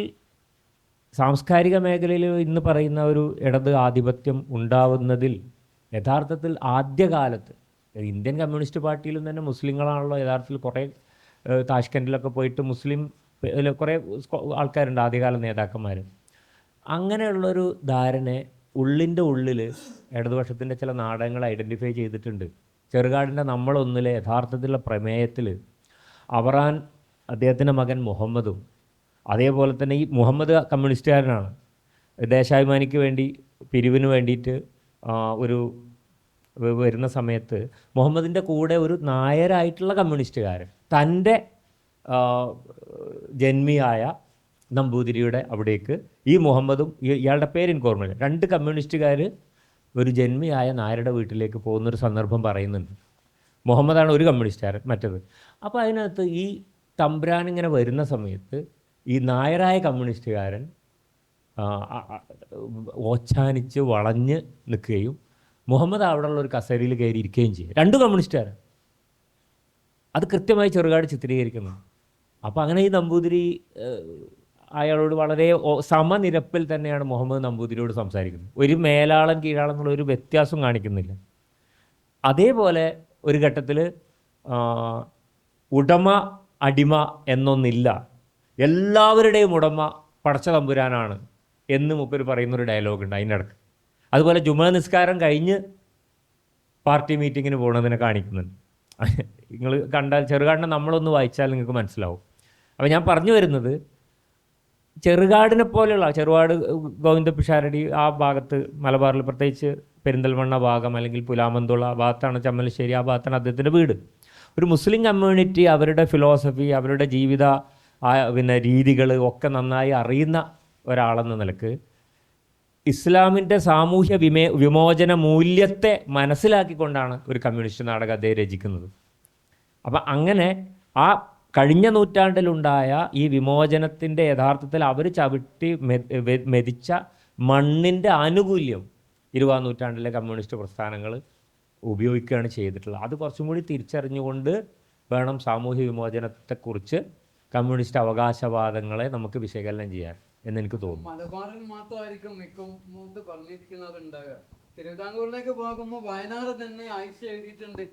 സാംസ്കാരിക മേഖലയിൽ ഇന്ന് പറയുന്ന ഒരു ഇടത് ആധിപത്യം ഉണ്ടാവുന്നതിൽ യഥാർത്ഥത്തിൽ ആദ്യകാലത്ത് ഇന്ത്യൻ കമ്മ്യൂണിസ്റ്റ് പാർട്ടിയിലും തന്നെ മുസ്ലിങ്ങളാണല്ലോ യഥാർത്ഥത്തിൽ കുറേ താഷ്കൻഡിലൊക്കെ പോയിട്ട് മുസ്ലിം കുറേ ആൾക്കാരുണ്ട്, ആദ്യകാല നേതാക്കന്മാർ. അങ്ങനെയുള്ളൊരു ധാരണ ഉള്ളിൻ്റെ ഉള്ളിൽ ഇടതുപക്ഷത്തിൻ്റെ ചില നാടകങ്ങൾ ഐഡൻറ്റിഫൈ ചെയ്തിട്ടുണ്ട്. ചെറുകാടിൻ്റെ നമ്മളൊന്നിലെ യഥാർത്ഥത്തിലുള്ള പ്രമേയത്തിൽ അവറാൻ അദ്ദേഹത്തിൻ്റെ മകൻ മുഹമ്മദും, അതേപോലെ തന്നെ ഈ മുഹമ്മദ് കമ്മ്യൂണിസ്റ്റുകാരനാണ്, ദേശാഭിമാനിക്ക് വേണ്ടി പിരിവിന് വേണ്ടിയിട്ട് ഒരു വരുന്ന സമയത്ത് മുഹമ്മദിൻ്റെ കൂടെ ഒരു നായരായിട്ടുള്ള കമ്മ്യൂണിസ്റ്റുകാരൻ തൻ്റെ ജന്മിയായ നമ്പൂതിരിയുടെ അവിടേക്ക് ഈ മുഹമ്മദും ഇയാളുടെ പേര് എനിക്ക് ഓർമ്മയില്ല, 2 കമ്മ്യൂണിസ്റ്റുകാർ ഒരു ജന്മിയായ നായരുടെ വീട്ടിലേക്ക് പോകുന്നൊരു സന്ദർഭം പറയുന്നുണ്ട്. മുഹമ്മദാണ് ഒരു കമ്മ്യൂണിസ്റ്റുകാരൻ, മറ്റത്. അപ്പോൾ അതിനകത്ത് ഈ തമ്പ്രാൻ ഇങ്ങനെ വരുന്ന സമയത്ത് ഈ നായരായ കമ്മ്യൂണിസ്റ്റുകാരൻ ഓച്ചാനിച്ച് വളഞ്ഞ് നിൽക്കുകയും മുഹമ്മദ് അവിടെയുള്ള ഒരു കസേരയിൽ കയറി ഇരിക്കുകയും ചെയ്യും. 2 കമ്മ്യൂണിസ്റ്റുകാരൻ. അത് കൃത്യമായി ചെറുകാട് ചിത്രീകരിക്കുന്നു. അപ്പോൾ അങ്ങനെ ഈ നമ്പൂതിരി അയാളോട് വളരെ സമനിരപ്പിൽ തന്നെയാണ് മുഹമ്മദ് നമ്പൂതിരിയോട് സംസാരിക്കുന്നത്. ഒരു മേലാളൻ കീഴാളൻ എന്നുള്ള ഒരു വ്യത്യാസം കാണിക്കുന്നില്ല. അതേപോലെ ഒരു ഘട്ടത്തിൽ ഉടമ അടിമ എന്നൊന്നില്ല, എല്ലാവരുടെയും ഉടമ പടച്ച തമ്പുരാനാണ് എന്ന് മൂപ്പർ പറയുന്നൊരു ഡയലോഗുണ്ട് അതിനിടക്ക്. അതുപോലെ ജുമാ നിസ്കാരം കഴിഞ്ഞ് പാർട്ടി മീറ്റിങ്ങിന് പോകണതിനെ കാണിക്കുന്നുണ്ട്. നിങ്ങൾ കണ്ടാൽ ചെറുകാടിനെ നമ്മളൊന്ന് വായിച്ചാൽ നിങ്ങൾക്ക് മനസ്സിലാവും. അപ്പോൾ ഞാൻ പറഞ്ഞു വരുന്നത്, ചെറുകാടിനെ പോലെയുള്ള ചെറുകാട് ഗോവിന്ദ പിഷാരടി ആ ഭാഗത്ത് മലബാറിൽ പ്രത്യേകിച്ച് പെരിന്തൽമണ്ണ ഭാഗം അല്ലെങ്കിൽ പുലാമന്തുള്ള ഭാഗത്താണ്, ചമ്മലശ്ശേരി ആ ഭാഗത്താണ് അദ്ദേഹത്തിൻ്റെ വീട്. ഒരു മുസ്ലിം കമ്മ്യൂണിറ്റി അവരുടെ ഫിലോസഫി, അവരുടെ ജീവിത പിന്നെ രീതികൾ ഒക്കെ നന്നായി അറിയുന്ന ഒരാളെന്ന നിലക്ക് ഇസ്ലാമിൻ്റെ സാമൂഹ്യ വിമോചന മൂല്യത്തെ മനസ്സിലാക്കിക്കൊണ്ടാണ് ഒരു കമ്മ്യൂണിസ്റ്റ് നാടകം അദ്ദേഹം രചിക്കുന്നത്. അപ്പം അങ്ങനെ ആ കഴിഞ്ഞ നൂറ്റാണ്ടിലുണ്ടായ ഈ വിമോചനത്തിൻ്റെ യഥാർത്ഥത്തിൽ അവർ ചവിട്ടി മെതിച്ച മണ്ണിൻ്റെ ആനുകൂല്യം 20-ാം നൂറ്റാണ്ടിലെ കമ്മ്യൂണിസ്റ്റ് പ്രസ്ഥാനങ്ങൾ ഉപയോഗിക്കുകയാണ് ചെയ്തിട്ടുള്ളത്. അത് കുറച്ചും കൂടി തിരിച്ചറിഞ്ഞുകൊണ്ട് വേണം സാമൂഹ്യ വിമോചനത്തെക്കുറിച്ച് കമ്മ്യൂണിസ്റ്റ് അവകാശവാദങ്ങളെ നമുക്ക് വിശകലനം ചെയ്യാൻ എന്നെനിക്ക് തോന്നുന്നു. മലബാറിൽ മാത്രമായിരിക്കും മിക്ക പറഞ്ഞിരിക്കുന്നത് ഉണ്ടാകുക. തിരുവിതാംകൂറിലേക്ക് പോകുമ്പോൾ വയനാട് തന്നെ ആയിഷ എഴുതിയിട്ടുണ്ട്.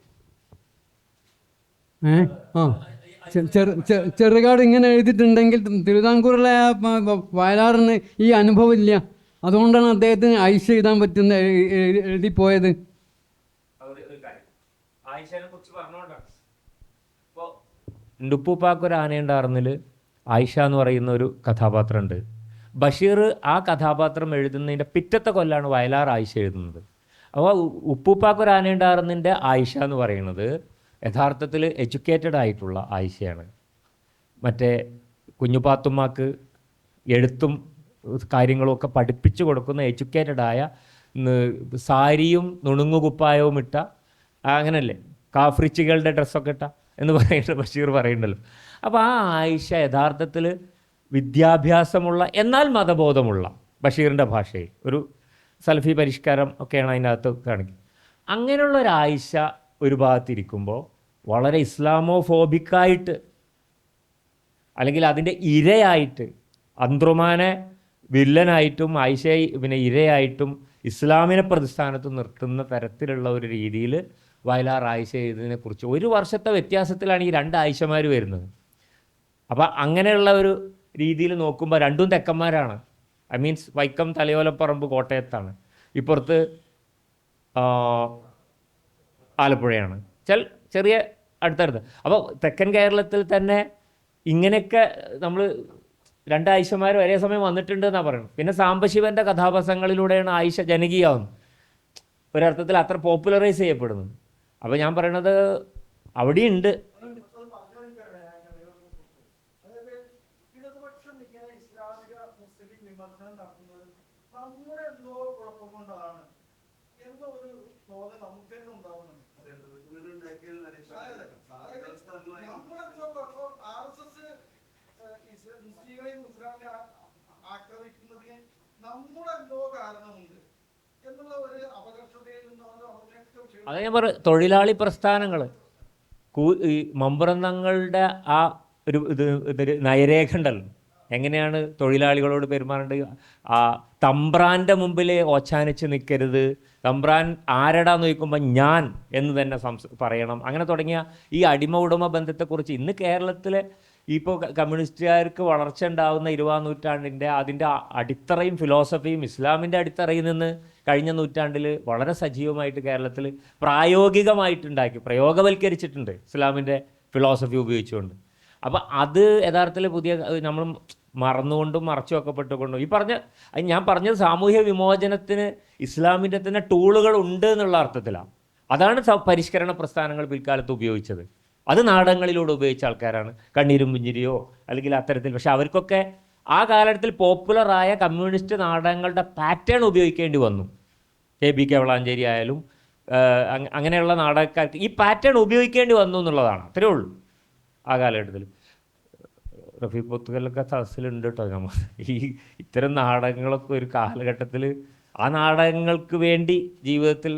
ചെറുകാട് ഇങ്ങനെ എഴുതിയിട്ടുണ്ടെങ്കിൽ തിരുവിതാംകൂറിലെ വയലാറിന് ഈ അനുഭവം ഇല്ല. അതുകൊണ്ടാണ് അദ്ദേഹത്തിന് ആയിഷ എഴുതാൻ പറ്റുന്ന എഴുതിപ്പോയത്. ഉപ്പൂപ്പാക്കൊരു ആനയുണ്ടായിരുന്നിൽ ആയിഷ എന്ന് പറയുന്ന ഒരു കഥാപാത്രമുണ്ട്. ബഷീർ ആ കഥാപാത്രം എഴുതുന്നതിൻ്റെ പിറ്റത്തെ കൊല്ലാണ് വയലാർ ആയിഷ എഴുതുന്നത്. അപ്പോൾ ഉപ്പൂപ്പാക്കൊരു ആനയുണ്ടായിരുന്നതിൻ്റെ ആയിഷ എന്ന് പറയുന്നത് യഥാർത്ഥത്തിൽ എഡ്യൂക്കേറ്റഡ് ആയിട്ടുള്ള ആയിഷയാണ്. മറ്റേ കുഞ്ഞുപാത്തുമ്മക്ക് എഴുത്തും കാര്യങ്ങളും ഒക്കെ പഠിപ്പിച്ചു കൊടുക്കുന്ന എഡ്യൂക്കേറ്റഡായ, സാരിയും നുണുങ്ങുകുപ്പായവും ഇട്ട, അങ്ങനല്ലേ കാഫ്രിച്ചികളുടെ ഡ്രസ്സൊക്കെ ഇട്ട എന്ന് പറയുന്നത് ബഷീർ പറയുന്നുണ്ടല്ലോ. അപ്പോൾ ആ ആയിഷ യഥാർത്ഥത്തിൽ വിദ്യാഭ്യാസമുള്ള എന്നാൽ മതബോധമുള്ള, ബഷീറിൻ്റെ ഭാഷയിൽ ഒരു സലഫി പരിഷ്കാരം ഒക്കെയാണ് അതിനകത്ത് കാണിക്കുന്നത്. അങ്ങനെയുള്ള ഒരു ആയിഷ ഒരു ഭാഗത്തിരിക്കുമ്പോൾ വളരെ ഇസ്ലാമോഫോബിക്കായിട്ട്, അല്ലെങ്കിൽ അതിൻ്റെ ഇരയായിട്ട്, അന്ത്രുമാനെ വില്ലനായിട്ടും ആയിഷയെ പിന്നെ ഇരയായിട്ടും ഇസ്ലാമിനെ പ്രതിസ്ഥാനത്ത് നിർത്തുന്ന തരത്തിലുള്ള ഒരു രീതിയിൽ വയലാർ ആയിഷ ഇതിനെക്കുറിച്ച് 1 വർഷത്തെ വ്യത്യാസത്തിലാണ് ഈ 2 ആയിഷമാർ വരുന്നത്. അപ്പോൾ അങ്ങനെയുള്ള ഒരു രീതിയിൽ നോക്കുമ്പോൾ രണ്ടും തെക്കന്മാരാണ്. ഐ മീൻസ് വൈക്കം തലയോലപ്പറമ്പ് കോട്ടയത്താണ്, ഇപ്പുറത്ത് ആലപ്പുഴയാണ്, ചെറിയ അടുത്തടുത്ത്. അപ്പോൾ തെക്കൻ കേരളത്തിൽ തന്നെ ഇങ്ങനെയൊക്കെ നമ്മൾ 2 ആയിഷമാർ ഒരേ സമയം വന്നിട്ടുണ്ട് എന്നാണ് പറയുന്നത്. പിന്നെ സാംബശിവൻ്റെ കഥാപാത്രങ്ങളിലൂടെയാണ് ആയിഷ ജനകീയമാവുന്നത്, ഒരർത്ഥത്തിൽ അത്ര പോപ്പുലറൈസ് ചെയ്യപ്പെടുന്നത്. അപ്പോൾ ഞാൻ പറയണത് അവിടെയുണ്ട്. അത് ഞാൻ പറ തൊഴിലാളി പ്രസ്ഥാനങ്ങൾ ഈ മമ്പുറന്നങ്ങളുടെ ആ ഇതൊരു നയരേഖ ഉണ്ടല്ലോ, എങ്ങനെയാണ് തൊഴിലാളികളോട് പെരുമാറേണ്ടത്. ആ തമ്പ്രാൻ്റെ മുമ്പിൽ ഓച്ചാനിച്ച് നിൽക്കരുത്, തമ്പ്രാൻ ആരടാന്ന് ചോദിക്കുമ്പോൾ ഞാൻ എന്ന് തന്നെ പറയണം. അങ്ങനെ തുടങ്ങിയ ഈ അടിമ ഉടമ ബന്ധത്തെക്കുറിച്ച് ഇന്ന് കേരളത്തിലെ ഇപ്പോൾ കമ്മ്യൂണിസ്റ്റുകാർക്ക് വളർച്ച ഉണ്ടാകുന്ന 20-ാം നൂറ്റാണ്ടിൻ്റെ അതിൻ്റെ അടിത്തറയും ഫിലോസഫിയും ഇസ്ലാമിൻ്റെ അടിത്തറയിൽ നിന്ന് കഴിഞ്ഞ നൂറ്റാണ്ടിൽ വളരെ സജീവമായിട്ട് കേരളത്തിൽ പ്രായോഗികമായിട്ടുണ്ടാക്കി, പ്രയോഗവൽക്കരിച്ചിട്ടുണ്ട് ഇസ്ലാമിൻ്റെ ഫിലോസഫി ഉപയോഗിച്ചുകൊണ്ട്. അപ്പോൾ അത് യഥാർത്ഥത്തിൽ പുതിയ നമ്മൾ മറന്നുകൊണ്ടും മറച്ചു വെക്കപ്പെട്ടുകൊണ്ടും ഞാൻ പറഞ്ഞത് സാമൂഹ്യ വിമോചനത്തിന് ഇസ്ലാമിൻ്റെ തന്നെ ടൂളുകൾ ഉണ്ട് എന്നുള്ള അർത്ഥത്തിലാണ്. അതാണ് പരിഷ്കരണ പ്രസ്ഥാനങ്ങൾ പിൽക്കാലത്ത് ഉപയോഗിച്ചത്. അത് നാടകങ്ങളിലൂടെ ഉപയോഗിച്ച ആൾക്കാരാണ്, കണ്ണീരും പുഞ്ചിരിയോ അല്ലെങ്കിൽ അത്തരത്തിൽ. പക്ഷെ അവർക്കൊക്കെ ആ കാലഘട്ടത്തിൽ പോപ്പുലറായ കമ്മ്യൂണിസ്റ്റ് നാടകങ്ങളുടെ പാറ്റേൺ ഉപയോഗിക്കേണ്ടി വന്നു. KB കവളാഞ്ചേരി ആയാലും അങ്ങനെയുള്ള നാടകക്കാർക്ക് ഈ പാറ്റേൺ ഉപയോഗിക്കേണ്ടി വന്നു എന്നുള്ളതാണ്. അത്രയേ ഉള്ളൂ. ആ കാലഘട്ടത്തിൽ റഫീ പൊത്തുകലൊക്കെ സദസ്സിലുണ്ട് കേട്ടോ. നമ്മൾ ഇത്തരം നാടകങ്ങളൊക്കെ ഒരു കാലഘട്ടത്തിൽ ആ നാടകങ്ങൾക്ക് വേണ്ടി ജീവിതത്തിൽ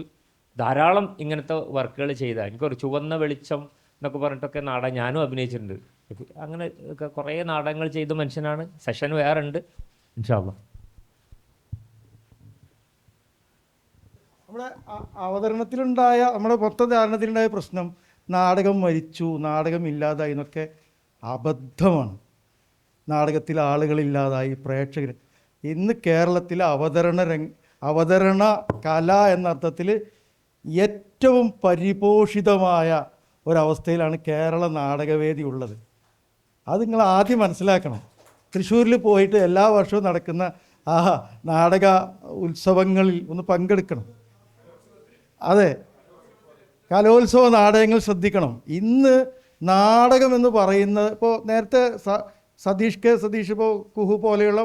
ധാരാളം ഇങ്ങനത്തെ വർക്കുകൾ ചെയ്ത, എനിക്കൊരു ചുവന്ന വെളിച്ചം എന്നൊക്കെ പറഞ്ഞിട്ടൊക്കെ നാടകം ഞാനും അഭിനയിച്ചിട്ടുണ്ട്. അങ്ങനെ കുറേ നാടകങ്ങൾ ചെയ്ത മനുഷ്യനാണ്. സെഷൻ വേറെ ഉണ്ട് ഇൻഷാ അല്ലാഹ്. നമ്മുടെ അവതരണത്തിലുണ്ടായ, നമ്മുടെ മൊത്തം ധാരണത്തിലുണ്ടായ പ്രശ്നം നാടകം മരിച്ചു, നാടകം ഇല്ലാതായി എന്നൊക്കെ അബദ്ധമാണ്. നാടകത്തിൽ ആളുകളില്ലാതായി, പ്രേക്ഷകർ. ഇന്ന് കേരളത്തിലെ അവതരണ കല എന്ന അർത്ഥത്തിൽ ഏറ്റവും പരിപോഷിതമായ ഒരവസ്ഥയിലാണ് കേരള നാടകവേദി ഉള്ളത്. അത് നിങ്ങൾ ആദ്യം മനസ്സിലാക്കണം. തൃശ്ശൂരിൽ പോയിട്ട് എല്ലാ വർഷവും നടക്കുന്ന ആ നാടക ഉത്സവങ്ങളിൽ ഒന്ന് പങ്കെടുക്കണം. അതെ, കലോത്സവ നാടകങ്ങൾ ശ്രദ്ധിക്കണം. ഇന്ന് നാടകം എന്ന് പറയുന്നത്, ഇപ്പോൾ നേരത്തെ സതീഷ് ഇപ്പോൾ കുഹു പോലെയുള്ള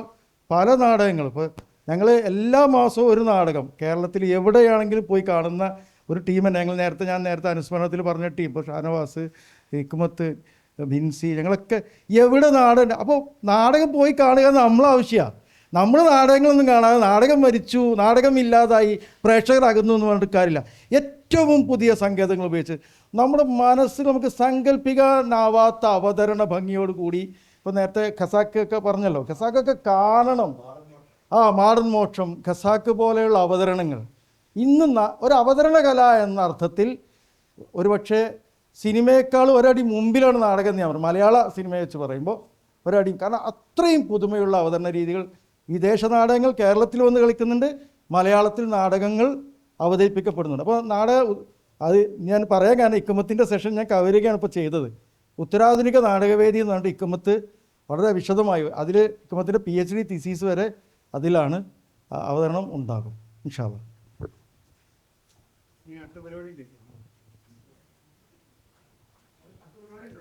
പല നാടകങ്ങൾ, ഇപ്പോൾ ഞങ്ങൾ എല്ലാ മാസവും ഒരു നാടകം കേരളത്തിൽ എവിടെയാണെങ്കിലും പോയി കാണുന്ന ഒരു ടീം. ഞാൻ നേരത്തെ അനുസ്മരണത്തിൽ പറഞ്ഞ ടീം, ഇപ്പോൾ ഷാനവാസ്, ഹിക്മത്ത്, ബിൻസി, ഞങ്ങളൊക്കെ എവിടെ നാടകം. അപ്പോൾ നാടകം പോയി കാണുക നമ്മളെ ആവശ്യമാണ്. നമ്മൾ നാടകങ്ങളൊന്നും കാണാതെ നാടകം മരിച്ചു, നാടകം ഇല്ലാതായി, പ്രേക്ഷകരാകുന്നു എന്ന് പറഞ്ഞിട്ട് കാര്യമില്ല. ഏറ്റവും പുതിയ സങ്കേതങ്ങൾ ഉപയോഗിച്ച് നമ്മുടെ മനസ്സിൽ നമുക്ക് സങ്കല്പിക്കാനാവാത്ത അവതരണ ഭംഗിയോട് കൂടി, ഇപ്പോൾ നേരത്തെ ഖസാക്കൊക്കെ പറഞ്ഞല്ലോ, ഖസാക്കൊക്കെ കാണണം. മാടൻ മോക്ഷം, ഖസാക്ക് പോലെയുള്ള അവതരണങ്ങൾ ഇന്ന് ഒരു അവതരണ കല എന്ന അർത്ഥത്തിൽ ഒരുപക്ഷെ സിനിമയേക്കാൾ ഒരടി മുമ്പിലാണ് നാടകം എന്ന് ഞാൻ പറയും. മലയാള സിനിമയെ വെച്ച് പറയുമ്പോൾ ഒരടി. കാരണം അത്രയും പുതുമയുള്ള അവതരണ രീതികൾ വിദേശ നാടകങ്ങൾ കേരളത്തിൽ വന്ന് കളിക്കുന്നുണ്ട്, മലയാളത്തിൽ നാടകങ്ങൾ അവതരിപ്പിക്കപ്പെടുന്നുണ്ട്. അപ്പോൾ അത് ഞാൻ പറയാൻ കാരണം ഇക്കമത്തിൻ്റെ സെഷൻ ഞാൻ കവരുകയാണ് ഇപ്പോൾ ചെയ്തത്. ഉത്തരാധുനിക നാടകവേദി എന്ന് പറഞ്ഞിട്ട് ഇക്കമത്ത് വളരെ വിശദമായി, അതിൽ ഇക്കമത്തിൻ്റെ PhD തീസീസ് വരെ അതിലാണ് അവതരണം ഉണ്ടാകും ഇൻഷാ അല്ലാഹ്. അടുത്ത പരിപാടി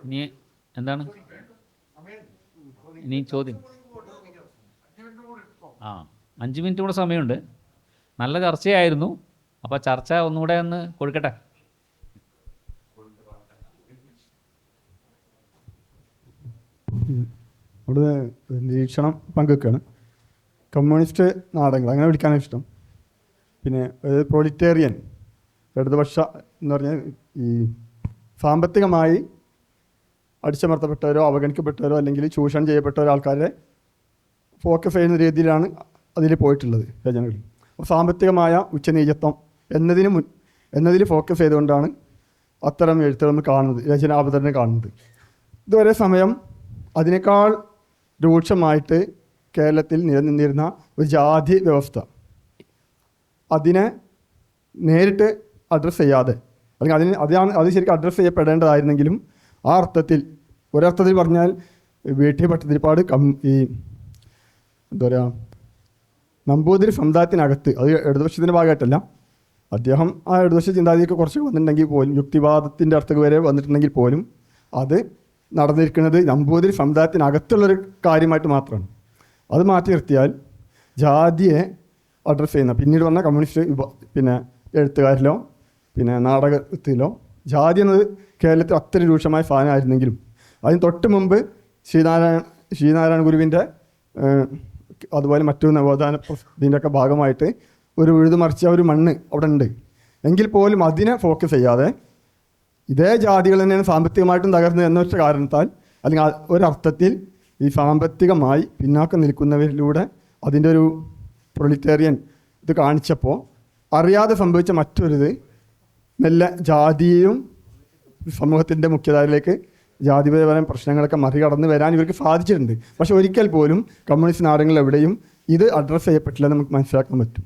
ഇനി എന്താണ് ഇനി ചോദ്യം? ആ 5 മിനിറ്റ് കൂടെ സമയമുണ്ട്. നല്ല ചർച്ചയായിരുന്നു. അപ്പോൾ ചർച്ച ഒന്നുകൂടെ ഒന്ന് കൊടുക്കട്ടെ. അവിടെ നിരീക്ഷണം പങ്കുവെക്കുകയാണ്. കമ്മ്യൂണിസ്റ്റ് നാടകങ്ങൾ അങ്ങനെ വിളിക്കാനാണ് ഇഷ്ടം. പിന്നെ പ്രൊലിറ്റേറിയൻ ഇടതുപക്ഷ എന്ന് പറഞ്ഞാൽ ഈ സാമ്പത്തികമായി അടിച്ചമർത്തപ്പെട്ടവരോ അവഗണിക്കപ്പെട്ടവരോ അല്ലെങ്കിൽ ചൂഷണം ചെയ്യപ്പെട്ട ആൾക്കാരെ ഫോക്കസ് ചെയ്യുന്ന രീതിയിലാണ് അതിൽ പോയിട്ടുള്ളത് രചനകൾ. അപ്പോൾ സാമ്പത്തികമായ ഉച്ചനീചത്വം എന്നതിൽ ഫോക്കസ് ചെയ്തുകൊണ്ടാണ് അത്തരം എഴുത്തുകൾ കാണുന്നത്, രചനാവതരണം കാണുന്നത്. ഇതുവരെ സമയം അതിനേക്കാൾ രൂക്ഷമായിട്ട് കേരളത്തിൽ നിലനിന്നിരുന്ന ഒരു ജാതി വ്യവസ്ഥ, അതിനെ നേരിട്ട് അഡ്രസ്സ് ചെയ്യാതെ, അല്ലെങ്കിൽ അത് ശരിക്കും അഡ്രസ്സ് ചെയ്യപ്പെടേണ്ടതായിരുന്നെങ്കിലും ആ അർത്ഥത്തിൽ, ഒരർത്ഥത്തിൽ പറഞ്ഞാൽ വീട്ടിൽ ഭട്ടതിരിപ്പാട് ഈ എന്താ പറയുക, നമ്പൂതിരി സമുദായത്തിനകത്ത്, അത് ഇടതുപക്ഷത്തിൻ്റെ ഭാഗമായിട്ടല്ല, അദ്ദേഹം ആ ഇടതുപക്ഷ ചിന്താഗതിയൊക്കെ കുറച്ച് വന്നിട്ടുണ്ടെങ്കിൽ പോലും, യുക്തിവാദത്തിൻ്റെ അർത്ഥത്തിൽ വരെ വന്നിട്ടുണ്ടെങ്കിൽ പോലും അത് നടന്നിരിക്കുന്നത് നമ്പൂതിരി സമുദായത്തിനകത്തുള്ളൊരു കാര്യമായിട്ട് മാത്രമാണ്. അത് മാറ്റി നിർത്തിയാൽ ജാതിയെ അഡ്രസ്സ് ചെയ്യുന്ന പിന്നീട് വന്ന കമ്മ്യൂണിസ്റ്റ് പിന്നെ എഴുത്തുകാരിലോ പിന്നെ നാടകത്തിലോ ജാതി എന്നത് കേരളത്തിൽ അത്ര രൂക്ഷമായ സാധനമായിരുന്നെങ്കിലും അതിന് തൊട്ട് മുമ്പ് ശ്രീനാരായണ ഗുരുവിൻ്റെ അതുപോലെ മറ്റു നവോത്ഥാന ഇതിൻ്റെയൊക്കെ ഭാഗമായിട്ട് ഒരു ഉഴുതുമറിച്ച ഒരു മണ്ണ് അവിടെ ഉണ്ട്. എങ്കിൽ പോലും അതിനെ ഫോക്കസ് ചെയ്യാതെ ഇതേ ജാതികൾ തന്നെയാണ് സാമ്പത്തികമായിട്ടും തകർന്നത് എന്നൊരു കാരണത്താൽ, അല്ലെങ്കിൽ ഒരർത്ഥത്തിൽ ഈ സാമ്പത്തികമായി പിന്നാക്കം നിൽക്കുന്നവരിലൂടെ അതിൻ്റെ ഒരു പ്രൊലിറ്റേറിയൻ ഇത് കാണിച്ചപ്പോൾ അറിയാതെ സംഭവിച്ച മറ്റൊരിത് മെല്ലെ ജാതിയും സമൂഹത്തിൻ്റെ മുഖ്യധാരയിലേക്ക് ജാതിപരമായ പ്രശ്നങ്ങളൊക്കെ മറികടന്ന് വരാൻ ഇവർക്ക് സാധിച്ചിട്ടുണ്ട്. പക്ഷെ ഒരിക്കൽ പോലും കമ്മ്യൂണിസ്റ്റ് നാടകങ്ങളിൽ എവിടെയും ഇത് അഡ്രസ്സ് ചെയ്യപ്പെട്ടില്ലെന്ന് നമുക്ക് മനസ്സിലാക്കാൻ പറ്റും.